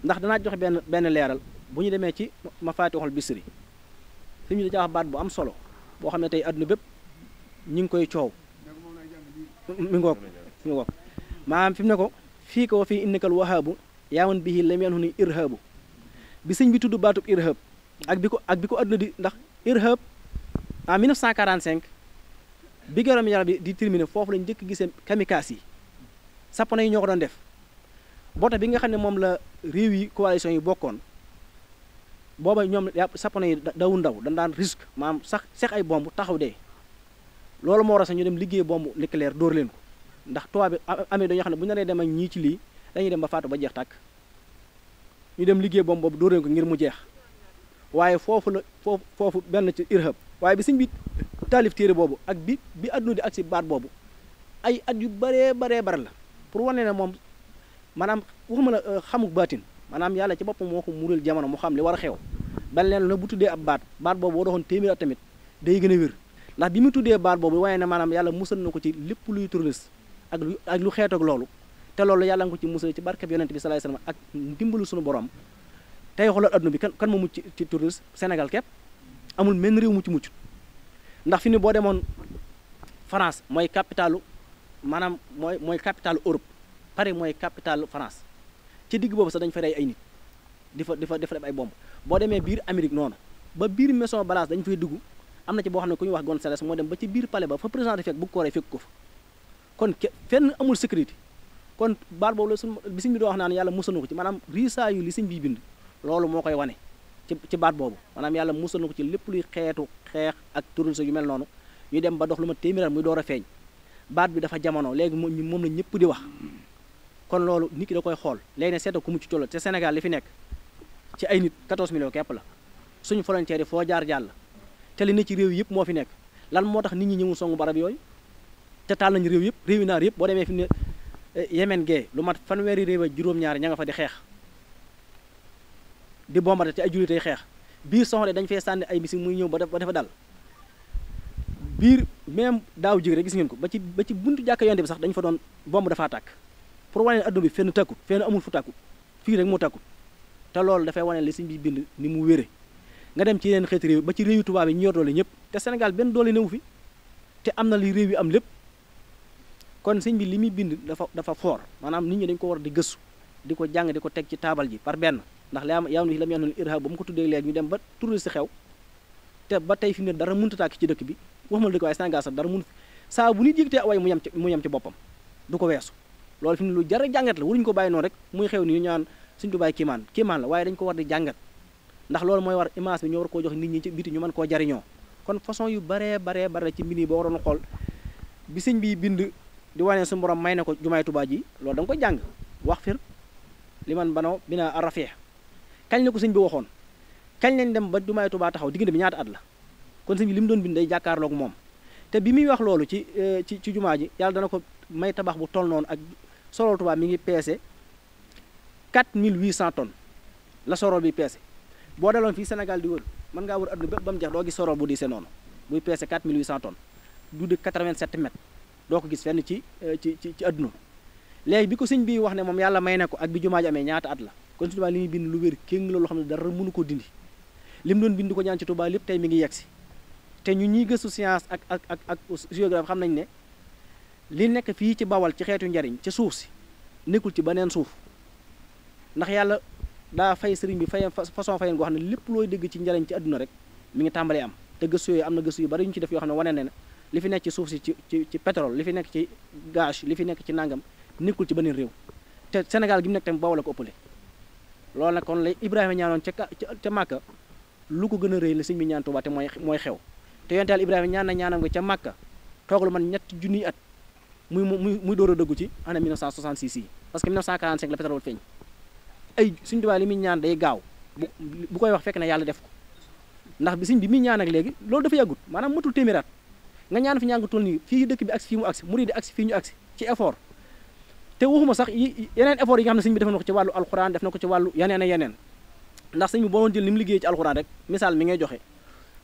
ndax danaa joxe benn leeral bu ñu demee ci Mafaatihul Bichri sëñ bi da wax baat bu am solo boo xam ne tey adduna bépp ñu ngi koy coow mi ngoog maanaam fi mu ne ko fii ko fii innakal wahaabu yaaman bihi lam yanhu ni irhaabu bi sëñ bi tudd baatub irhab ak bi ko adduna di ndax irhab en 1945 bi gërëm yaram bi di terminé foofu lañ njëkk gisee kamikaze yi japonais yi ñoo ko doon def boote bi nga xam ne moom la réew yi coalition yi bokkoon booba ñoom japonais yi dawu ndaw dañ daan risque maanaam sax ay bomb taxaw dee loolu moo war a sax ñu dem liggéey bomb nucléaire dóor leen ko ndax tubaab bi amee dañoo xam ne bu ñu naree dem ak ñii ci lii dañuy dem ba faatu ba jeex tàkk ñu dem liggéey bomb boobu dóor leen ko ngir mu jeex waaye foofu benn ci irhab waaye bi sëñ bi taalif téere boobu ak bi adduna di ak si baat boobu ay at yu bare la pour wane ne moom maanaam waxuma la xamuk baatin maanaam yàlla ci boppam moo ko mural jamono mu xam li war a xew ban leen na bu tuddee ab baat boobu boo doxoon téeméer at tamit day gën a wér ndax bi mu tuddee baat boobu waaye ne maanaam yàlla musal na ko ci lépp luy touriste ak lu xeet ak loolu te loolu yàlla nga ko ci musal ci barkeb yonent bi sallallahu alayhi wasallam ak ndimbalu suñu borom tey xoolal adduna bi kan ma mucc ci touriste Sénégal képp amul menn réew mu ci mucc ndax fi ni boo demoon France mooy capitalu maanaam mooy capitalu Europe Paris mooy capitalu France ci digg boobu sax dañu fa rey ay nit di fa def ay bomb boo demee biir Amérique noonu ba biir Maison Blanche dañu fay dugg am na ci boo xam ne ku ñuy wax Gonzales moo dem ba ci biir palais ba fa président di fekk bu ko rey fekk ko fa kon fenn amul sécurité kon baat boobu la suñu bi sëñ bi doo wax naan yàlla musal na ko ci maanaam riisaa yu li sëñ bi bind loolu moo koy wane ci baat boobu maanaam yàlla musal na ko ci lépp luy xeetu xeex ak turul yu mel noonu ñu dem ba dox lu ma téeméer muy door a feeñ baat bi dafa jamono léegi moom la ñëpp di wax kon loolu nit ki da koy xool léegi ne seeta ku mu ci toll te Sénégal li fi nekk ci ay nit 14 millions képp la suñu frontière yi foo jaar jàll te li ne ci réew yëpp moo fi nekk lan moo tax nit ñi ñëwul songu barab yooyu te taal nañu réew yëpp réewi naar yëpp boo demee fi ne Yemen gee lu mat fanweeri réew ak juróom-ñaari ña nga fa di xeex di bombardé te ay jullitay xeex biir soxna dañ fee sànni ay misi muy ñëw ba dafa dal biir même daaw jig rek gis ngeen ko ba ci buntu jàkka yonte bi sax dañu fa doon bomb dafaa tàkk pour wane ne adduna bi fenn tàkkut fenn amul fu tàkkut fii rek moo tàkkut te loolu dafay wane li sëñ bi bind ni mu wére nga dem ci yeneen xeeti réew ba ci réew yu tubaab yi ñu yor doole ñëpp te Sénégal benn doole newu fi te am na li réew yi am lépp kon sëñ bi li muy bind dafa fort maanaam nit ñi dañu ko war di gëstu di ko jàng di ko teg ci taabal ji par benn ndax lam yanul irhab ba mu ko tuddee léegi ñu dem ba touriste xew te ba tey fi mu ne dara mënut a tàkk ci dëkk bi waxuma la dëkk waaye Sénégal sax dara mun saa bu nit yëgtee away mu yem ci boppam du ko weesu loolu fi mu ne lu jar a jàngat la waruñu ko bàyyi noonu rek muy xew ni ñu ñaan suñu tubaay kiimaan la waaye dañu ko war di jàngat ndax loolu mooy war image bi ñoo war koo jox nit ñi ci biti ñu mën koo jariñoo kon façon yu bare ci mbir yi boo waroon xool bi sëñ bi bind di wane suñu borom may na ko jumaay Tuubaa ji loolu da nga ko jàng wax fir li man banoo bina arrafie kañ la ko sëñ bi waxoon kañ lañ dem ba jumaay Tuubaa taxaw diggante bi ñaata at la kon sëñ bi li mu doon bind day jàkkaarloog moom te bi muy wax loolu ci jumaa ji yàlla dana ko may tabax bu toll noonu ak sorol Tuubaa mi ngi peese 4800 tonnes la sorol bi peese boo daloon fii Sénégal di wër mën ngaa wër adduna bépp ba mu jeex doo gis sorol bu diisee noonu buy peese 4800 tonnes du de 87 mètres doo ko gis fenn ci adduna léegi bi ko sëñ bi wax ne moom yàlla may na ko ak bi jumaa ji amee ñaata at la kon si Tuubaa li muy bind lu wér kéng la loo xam ne dara mënu ko dindi li mu doon bind ko ñaan ci Tuubaa lépp tey mi ngi yegsi te ñu ñuy gëstu science ak géographie xam nañ ne li nekk fii ci Bawal ci xeetu njariñ ci suuf si nekkul ci beneen suuf ndax yàlla daa fay sëriñ bi façon fayen goo xam ne lépp looy dégg ci njariñ ci àdduna rek mi ngi tàmbalee am te gëstu yooyu am na gëstu yu bari yu ñu ci def yoo xam ne wane ne li fi nekk ci suuf si ci pétrole li fi nekk ci gaz li fi nekk ci nangam nekkul ci beneen réew te Sénégal gi mu nekk tamit Bawal la ko ëppale loolu nag kon lay Ibrahima ñaanoon ca Màkka lu ko gën a rëy la sëñ bi ñaan Tuubaa te mooy xew te yonent Yàlla Ibrahima ñaan na ñaanam nga ca Màkka toog lu man ñetti junniy at muy door a dëggu ci année 1966 yi parce que 1945 la pétrole feeñ ay suñu Tuubaa li muy ñaan day gaaw bu koy wax fekk na yàlla def ko ndax bi sëñ bi muy ñaan ak léegi loolu dafa yàggut maanaam matul téeméer at nga ñaan fi ñaan nga toll nii fii dëkk bi agsi fii mu agsi murid di agsi fii ñu agsi ci effort te waxuma sax yeneen effort yi nga xam ne sëñ bi def na ko ci wàllu alxuraan def na ko ci wàllu yeneen ndax sëñ bi boo doon jël ni mu liggéey ci alxuraan rek misaal mi ngay joxe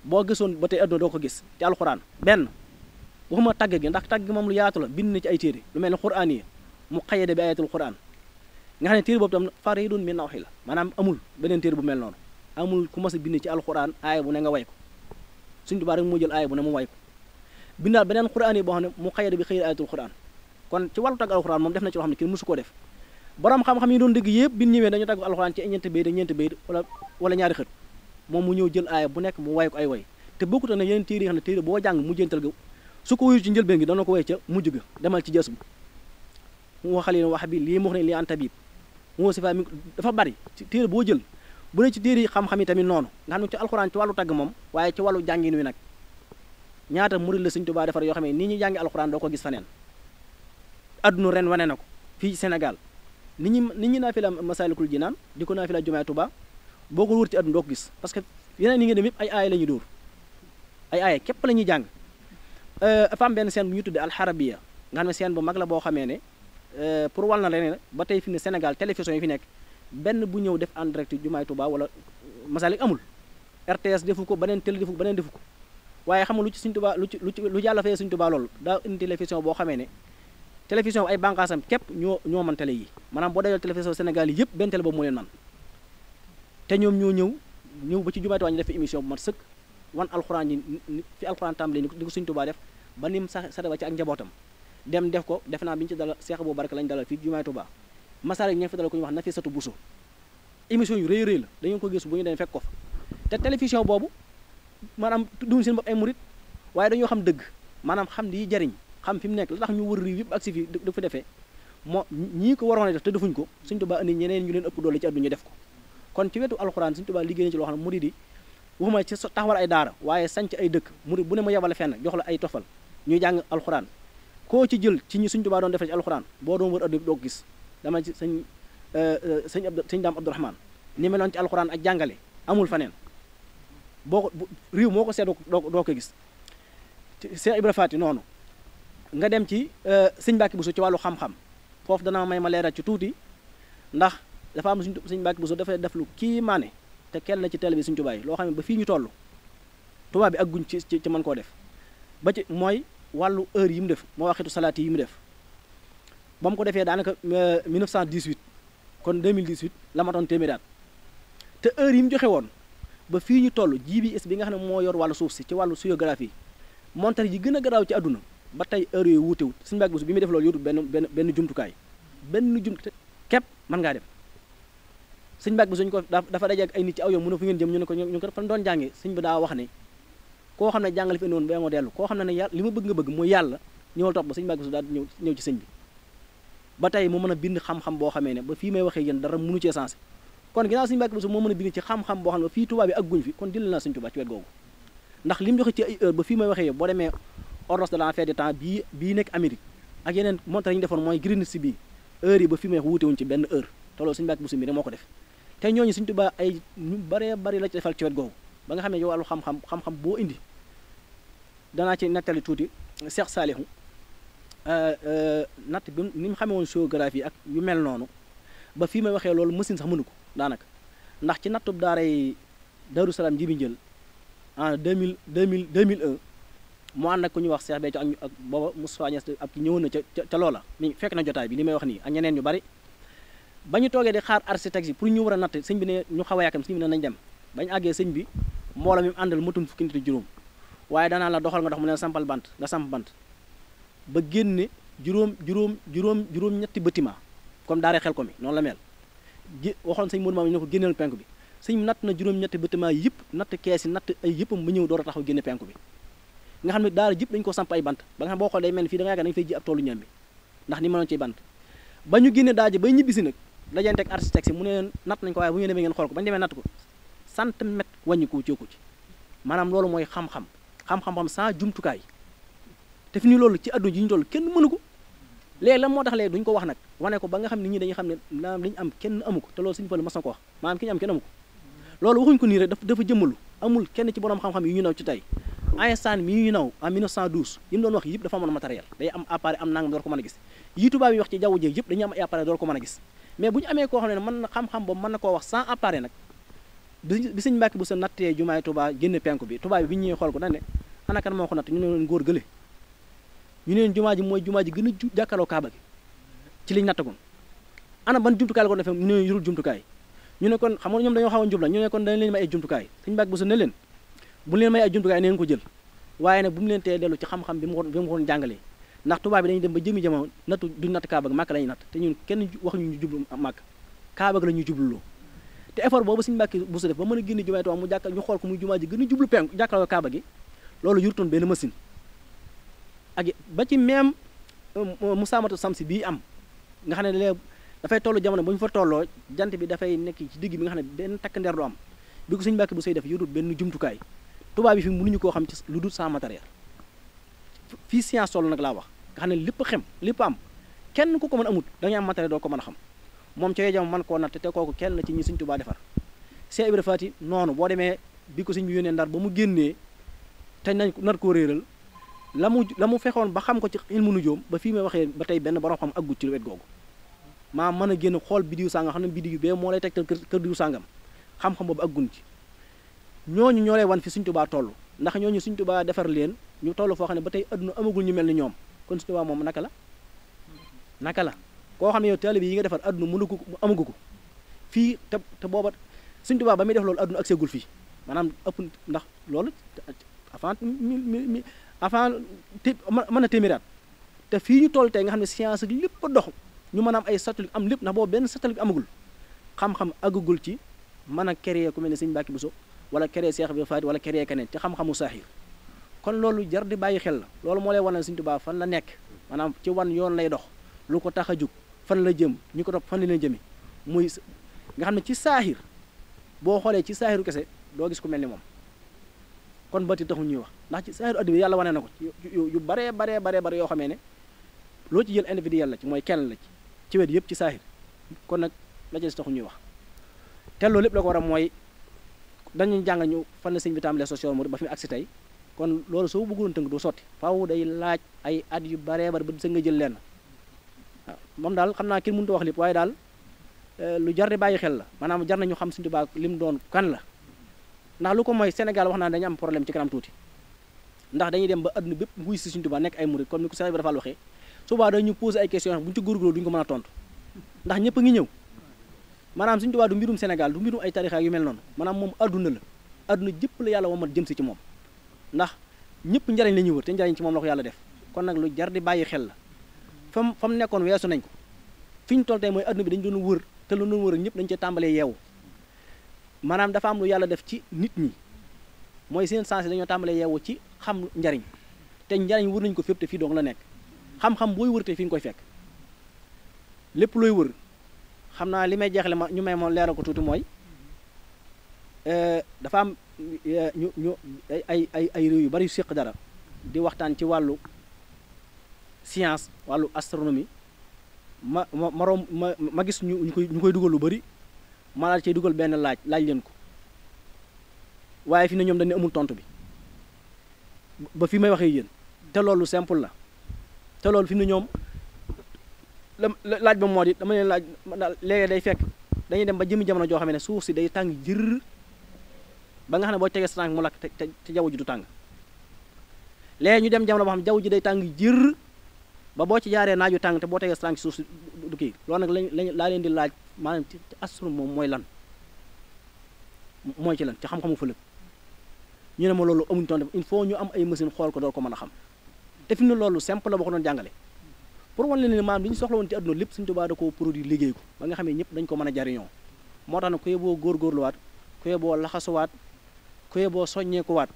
boo gisoon ba tey adduna doo ko gis ci alxuraan benn waxuma tàgg gi ndax tàgg gi moom lu yaatu la bind na ci ay téere lu mel ne xuraan yi mu xayyade bi ayatul xuraan nga xam ne téere boobu tam faridun min nawhi la maanaam amul beneen téere bu mel noonu amul ku mas a bind ci alxuraan aaya bu ne nga way ko Sëñ Tuubaa rek moo jël aaya bu ne mu way ko bindaal beneen xuraan yi boo xam ne mu xayyade bi xëyri ayatul xuraan kon ci wàllu tàgg alxuraan moom def na ci loo xam ne kenn mësu koo def borom xam-xam yi doon dëgg yëpp bi ñëwee dañu tàgg alxuraan ci ñeenti bayit wala ñaari xët moom mu ñëw jël aaya bu nekk mu way ko ay way te bokkut na yeneen téere yi xam ne téere boo jàng mujjantal ga su ko wuyu ci njëlbeen gi dana ko way ca mujj ga demal ci jës bu mu xalil wax bi lii mu wax ne lii an tabib moo si fa mi dafa bari ci téere boo jël bu ne ci téere yi xam-xam yi tamit noonu nga xam ne ci alxuraan ci wàllu tagg moom waaye ci wàllu jàngin wi nag ñaata murid la Sëñ Tuubaa defar yoo xam ne nii ñuy jàngi alxuraan doo ko gis faneen adduna ren wane na ko fii Sénégal nit ñi naa fi la Masaalikul Jinaan di ko naa fi la jumaay Tuubaa boo ko wër ci adduna doo ko gis parce que yeneen yi nga dem yëpp ay aaya la ñuy dóor ay aaya képp la ñuy jàng dafa am benn scène bu ñu tuddee alxarabiya nga xam ne scène bu mag la boo xamee ne pour wal na leneen ba tey fi ne Sénégal télévision yi fi nekk benn bu ñëw def en direct jumaay Tuubaa wala Masalik amul RTS defu ko beneen télé defu ko beneen defu ko waaye xam nga lu ci Sëñ Tuubaa lu yàlla fayee Sëñ Tuubaa loolu daa indi télévision boo xamee ne télévision ay bànqaasam képp ñoo man télé yi maanaam boo dajal télévision Sénégal yi yëpp benn télé boobu moo leen man te ñoom ñoo ñëw ba ci jumaay Tuubaa ñu def fi émission bu mat sëkk wan alxuraan yi fi alxuraan tàmbalee ni ko Sëñ Tuubaa def ba nim sax ba ci ak njabootam dem def ko def naa bi ñu ci dalal Seex Abou Baraka lañu dalal fii jumaay Tuubaa Masalik ña fi dalal ko ñu wax Nafisatu Buso émission yu rëy la dañu ko gis bu ñu demee fekk ko fa te télévision boobu maanaam tudduñu seen bopp ay murit waaye dañoo xam dëgg maanaam xam lii jariñ xam fi mu nekk la tax ñu wër réew yëpp ak si fi da fa defee moo ñii ko waroon a def te defuñ ko Sëñ Tuubaa indi ñeneen ñu leen ëpp doole ci àdduna ñu def ko kon ci wetu alxuraan Sëñ Tuubaa liggéey na ci loo xam ne murit yi waxuma ci taxawal ay daara waaye sanc ay dëkk murit bu ne ma yebale fenn jox la ay tofal ñuy jàng alxuraan koo ci jël ci ñi Sëñ Tuubaa doon defee ci alxuraan boo doon wër àdduna doo ko gis dama ci sëñ Daam Abdourahmane ni meloon ci alxuraan ak jàngale amul faneen boo ko réew moo ko seet doo ko gis Cheikh Ibra Faty noonu nga dem ci sëñ Mbàkke Buso ci wàllu xam-xam foofu dana may ma leeral ci tuuti ndax dafa am sëñ Mbàkke Buso dafay def lu kii maane te kenn la ci télé bi Sëñ Tuubaa yi loo xam ne ba fii ñu toll tubaab bi ak guñ ci mën koo def ba ci mooy wàllu heure yi mu def moo waxitu salaati yi mu def ba mu ko defee daanaka 1918 kon 2018 la matoon téeméeraat te heure yi mu joxe woon ba fii ñu toll GPS bi nga xam ne moo yor wàllu suuf si ci wàllu géographie montar yi gën a garaaw ci àdduna ba tey heure yooyu wuutewut Sëñ Mbàkke Buso bi muy def loolu yoru benn jumtukaay benn jumtukaay képp mën ngaa dem Sëñ Mbàkke Buso ñu ko dafa daje ak ay nit ci aw yoon mu ne fu ngeen jëm ñu ne ko fan doon jàngee sëñ bi daa wax ne koo xam ne jàngale fi indi woon ba moo dellu koo xam ne yàlla li ma bëgg nga bëgg mooy yàlla ñëwal topp ba Sëñ Mbàkke Buso daal ñëw ci sëñ bi ba tey mu mën a bind xam-xam boo xamee ne ba fii may waxee yéen dara mënu cee sensé kon ginnaaw Sëñ Mbàkke Buso moo mën a bind ci xam-xam boo xam ne ba fii Tuubaa bi ak guñ fi kon dil na Sëñ Tuubaa ci wet googu ndax li mu joxe ci ay heure ba fii may waxee yow boo demee horloge de l'enfer du temps bii nekk Amérique ak yeneen montre yi ñu defoon mooy Greenwich bi heure yi ba fii may wax wuute wuñ ci benn heure te loolu Sëñ Mbàkke Buso mi rek moo ko def te ñooñu Sëñ Tuubaa ay ñu baree bari la ci defal ci wet googu ba nga xam ne yow wàllu xam-xam boo indi danaa ci nettali tuuti Cheikh Saalihu natt bi ni mu xamee woon géographie ak yu mel noonu ba fii may waxee loolu machine sax mënu ko daanaka ndax ci nattub daaray Daaru Salaam ji bi njël en 2001 mu ànd ak ku ñuy wax Cheikh Béthio ak booba Moustapha Niasse ak ñëwoon na ca loola mi fekk na jotaay bi li may wax nii ak ñeneen ñu bari ba ñu toogee di xaar architecte yi pour ñu war a natt sëñ bi ne ñu xaw a yàkkam sëñ bi ne nañ dem bañu àggee sëñ bi mbooloo mi mu àndal matum fukki nit juróom waaye danaa la doxal nga dox mu ne sampal bant nga samp bant ba génne juróom ñetti bâtiment comme daara xel ko mi noonu la mel waxoon sëñ Modou Maam ne ko génneel penku bi sëñ bi natt na juróom-ñetti bâtiment yëpp natt kees yi natt ay yëppam ba ñëw door a taxaw génne penku bi nga xam ne daara jëpp dañu ko samp ay bant ba nga xam boo xool day mel ni fii da nga yaakaar dañu fay ji ab toolu ñam bi ndax ni mënoon ciy bant ba ñu génne daaji bay ñibbisi nag dajanteeg architecte si mu ne leen natt nañ ko waaye bu ñu demee ngeen xool ko ba ñu demee natt ko centimètre wàññi ko ci maanaam loolu mooy xam-xam sans jumtukaay te fi ni loolu ci àdduna ji ñu toll kenn mënu ko léegi lan moo tax léegi duñu ko wax nag wane ko ba nga xam ne ñi dañuy xam ne maanaam li ñu am kenn amu ko te loolu suñu fële mas na ko wax maanaam ki ñu am kenn amu ko loolu waxuñu ko nii rek dafa jëmmalu amul kenn ci borom xam-xam yi ñu naw ci tey Einstein mi ñu naw en 1912 yi mu doon wax yëpp dafa amoon matériel day am appareil am nangam door ko mën a gis yi tubaab yi wax ci jaww ji yëpp dañuy am ay appareil door ko mën a gis mais bu ñu amee koo xam ne mën na xam-xam boobu mën na koo wax sans appareil nag bi Sëñ Mbàkke Buso nattee jumaay Tuubaa génne penku bi tubaab bi ñëwee xool ko dañ ne ana kan moo ko natt ñu ne leen góor gële ñu ne leen jumaa ji mooy jumaa ji gën a jàkkaarloo Kaaba gi ci liñ nattagoon ana ban jumtukaay la ko defee ñu ne yorul jumtukaay ñu ne kon xam nga ñoom dañoo xaw a njub la ñu ne kon dañ leen may ay jumtukaay Sëñ Mbàkke Buso ne leen bu leen may ay jumtukaay neen ko jël waaye nag bu mu leen tee dellu ci xam-xam bi mu ko jàngalee ndax tubaab bi dañuy dem ba jëmi jamono nattu duñ natt Kaaba gi Màkka la ñuy natt te ñun kenn waxuñu ñu jublu Màkka Kaaba gi la ñuy jubluloo te effort boobu Sëñ Mbàkke Buso def ba mën a génne jumaay Tuubaa mu jàkkal ñu xool ko muy jumaa ji gën a jublu penku jàkkaarloo Kaaba gi loolu yurutoon benn machine ak ba ci même musaamatu samsi bii am nga xam ne léegi dafay toll jamono bu ñu fa tolloo jant bi dafay nekk ci digg bi nga xam ne benn takk ndeer du am bi ko suñu Mbàkke bu sëy def yorut benn jumtukaay tubaab yi fi mënuñu koo xam ci lu dul sans matériel fii science toll nag laa wax nga xam ne lépp xem lépp am kenn ku ko mën amut da ngay am matériel doo ko mën a xam moom ca yooyu mën koo natt te kooku kenn la ci ñi Sëñ Tuubaa defar Cheikh Ibra Faty noonu boo demee bi ko sëñ bi yónnee Ndar ba mu génnee te nañ nar koo réeral la mu fexoon ba xam ko ci ilmu nujoom ba fii may waxee ba tey benn borom xam aggut ci wet googu maa mën a génn xool bidiw sàngam xam ne bidiw bee moo lay tegtal kër diw sàngam xam-xam boobu aggun ci ñooñu ñoo lay wan fi Sëñ Tuubaa toll ndax ñooñu Sëñ Tuubaa defar leen ñu toll foo xam ne ba tey adduna amagul ñu mel ni ñoom kon Sëñ Tuubaa moom naka la koo xam ne yow taalibe yi nga defar adduna mënu ko amagu ko fii te booba Sëñ Tuubaa ba muy def loolu adduna ak seegul fii maanaam ëpp ndax loolu avant mën a téeméeraat te fii ñu toll tey nga xam ne science ak lépp a dox ñu mën a am ay satellite am lépp ndax boobu benn satellite amagul xam-xam àggagul ci mën a créer ku mel ne Sëñ Mbàkke Buso wala créer Cheikh Ibra Faty wala créer keneen ci xam-xamu saaxir kon loolu jar di bàyyi xel la loolu moo lay wanal Sëñ Tuubaa fan la nekk maanaam ci wan yoon lay dox lu ko tax a jug fan la jëm ñu ko topp fan la leen jëme muy nga xam ne ci saaxir boo xoolee ci saaxiru kese doo gis ku mel ni moom kon bati taxu ñuy wax ndax ci saaxiru adduna bi yàlla wane na ko yu bare yoo xamee ne loo ci jël individuel la ci mooy kenn la ci wet yëpp ci saaxir kon nag la ci des taxu ñuy wax te loolu lépp la ko war a mooy dañuy jàngal ñu fan la sëñ bi tàmbalee social mo ba fi mu agsi tey kon loolu soo bëggoon tënk du sotti faaw day laaj ay at yu baree bari ba sa nga jël lenn waaw moom daal xam naa kenn mënut a wax lépp waaye daal lu jar di bàyyi xel la maanaam jar nañu xam Sëñ Tuubaa li mu doon kan la ndax lu ko mooy Sénégal wax naa dañu am problème ci kanam tuuti ndax dañuy dem ba adduna bépp wuy si Sëñ Tuubaa nekk ay murid comme ni ko Cheikh Ibrahima Fall waxee subaa dañu posé ay questions bu ñu ci góorgóorlu duñu ko mën a tontu ndax ñëpp a ngi ñëw maanaam Sëñ Tuubaa du mbirum Sénégal du mbirum ay tarixa yu mel noonu maanaam moom adduna la adduna jëpp la yàlla womat jëm si ci moom ndax ñëpp njariñ la ñuy wër te njariñ ci moom la ko yàlla def kon nag lu jar di bàyyi xel la fa mu nekkoon weesu nañ ko fi ñu toll tey mooy adduna bi dañu doon wër te lu doon wër ñëpp dañu cee tàmbalee yeewu maanaam dafa am lu yàlla def ci nit ñi mooy seen sens dañoo tàmbalee yeewu ci xam njariñ te njariñ wër nañu ko fépp te fii doong la nekk xam-xam booy wër te fi nga koy fekk lépp looy wër xam naa li may jeexle ma ñu may ma leeral ko tuuti mooy dafa am ñu ay réew yu bari yu séq dara di waxtaan ci wàllu science wàllu astronomie ma gis ñu koy dugal lu bari ma laaj cee dugal benn laaj leen ko waaye fi ne ñoom dañu amul tontu bi ba fi may waxee yéen te loolu simple la te loolu fi ne ñoom laaj ba moo di dama leen laaj léegi day fekk dañuy dem ba jëmi jamono joo xam ne suuf si day tàng jër ba nga xam ne boo tegee sa tànk mu lakk te jaww ji du tàng léegi ñu dem jamono boo xam ne jaww ji day tàng jër ba boo ci jaaree naaju tàng te boo tegee sa tànk suuf si du kii loolu nag laa leen di laaj maanaam ci astronome moom mooy lan mooy ci lan ci xam-xamu fëlëg ñu ne ma loolu amuñu toon def il faut ñu am ay machine xool ko door ko mën a xam te fi mu ne loolu simple la boo ko doon jàngale pour wan leen ne maanaam li ñu soxla woon ci àdduna lépp Sëñ Tuubaa da koo produit liggéey ko ba nga xam ne ñëpp dañu ko mën a jariñoo moo tax nag ku yeboo góorgóorluwaat ku yeboo laxasuwaat ku yeboo soññeekuwaat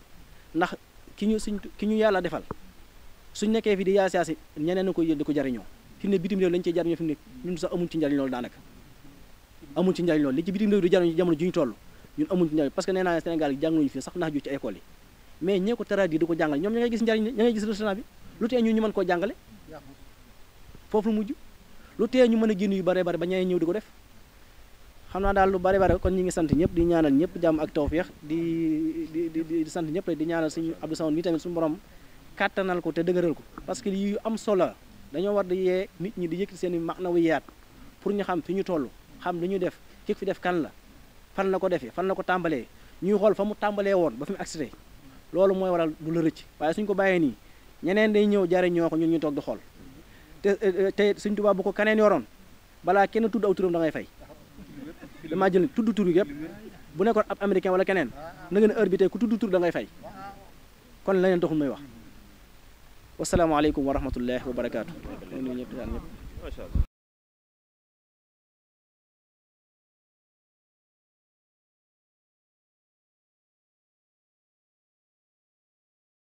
ndax ki ñu yàlla defal suñ nekkee fi di yaasi ñeneen na koy yël di ko jariñoo fi mu ne bitim réew lañu cee jariñoo fi mu ne ñun sax amuñ ci njariñ loolu daanaka amuñ ci njariñ loolu li ci bitim réew di jariñoo jamono ju ñu toll ñun amuñ ci njariñ parce que nee naa Sénégal yi jàng nañu fii sax nax ju ci école yi mais ñee ko taraat yi di ko jàngale ñoom ña ngay gis njariñ ña ngay gis résultat bi lu tee ñu mën koo jàngale foofu lu mujj lu tee ñu mën a génn yu bare bare ba ñay ñëw di ko def xam naa daal lu bare bare kon ñi ngi sant ñëpp di ñaanal ñëpp jàmm ak tawfeex di sant ñëpp rek di ñaanal suñu Abdou Samad mi tamit suñu borom kàttanal ko te dëgëral ko parce que lii yu am solo dañoo war di yee nit ñi di yëkkati seen i maanawiyaat pour ñu xam fi ñu toll xam li ñu def ki fi def kan la fan la ko defee fan la ko tàmbalee ñuy xool fa mu tàmbalee woon ba fi mu agsi loolu mooy waral du la rëcc waaye suñ ko bàyyee nii ñeneen day ñëw jariñoo ko ñun ñu toog di xool te Sëñ Tuubaa bu ko kaneen yoroon balaa kenn tudd aw turam da ngay fay damaa jël tudd tur yëpp bu nekkoon ab américain wala keneen na ngeen heure bi tey ku tudd tur da ngay fay kon leneen taxul may wax wasalaamaaleykum wa rahmatullahi wa barakaatu.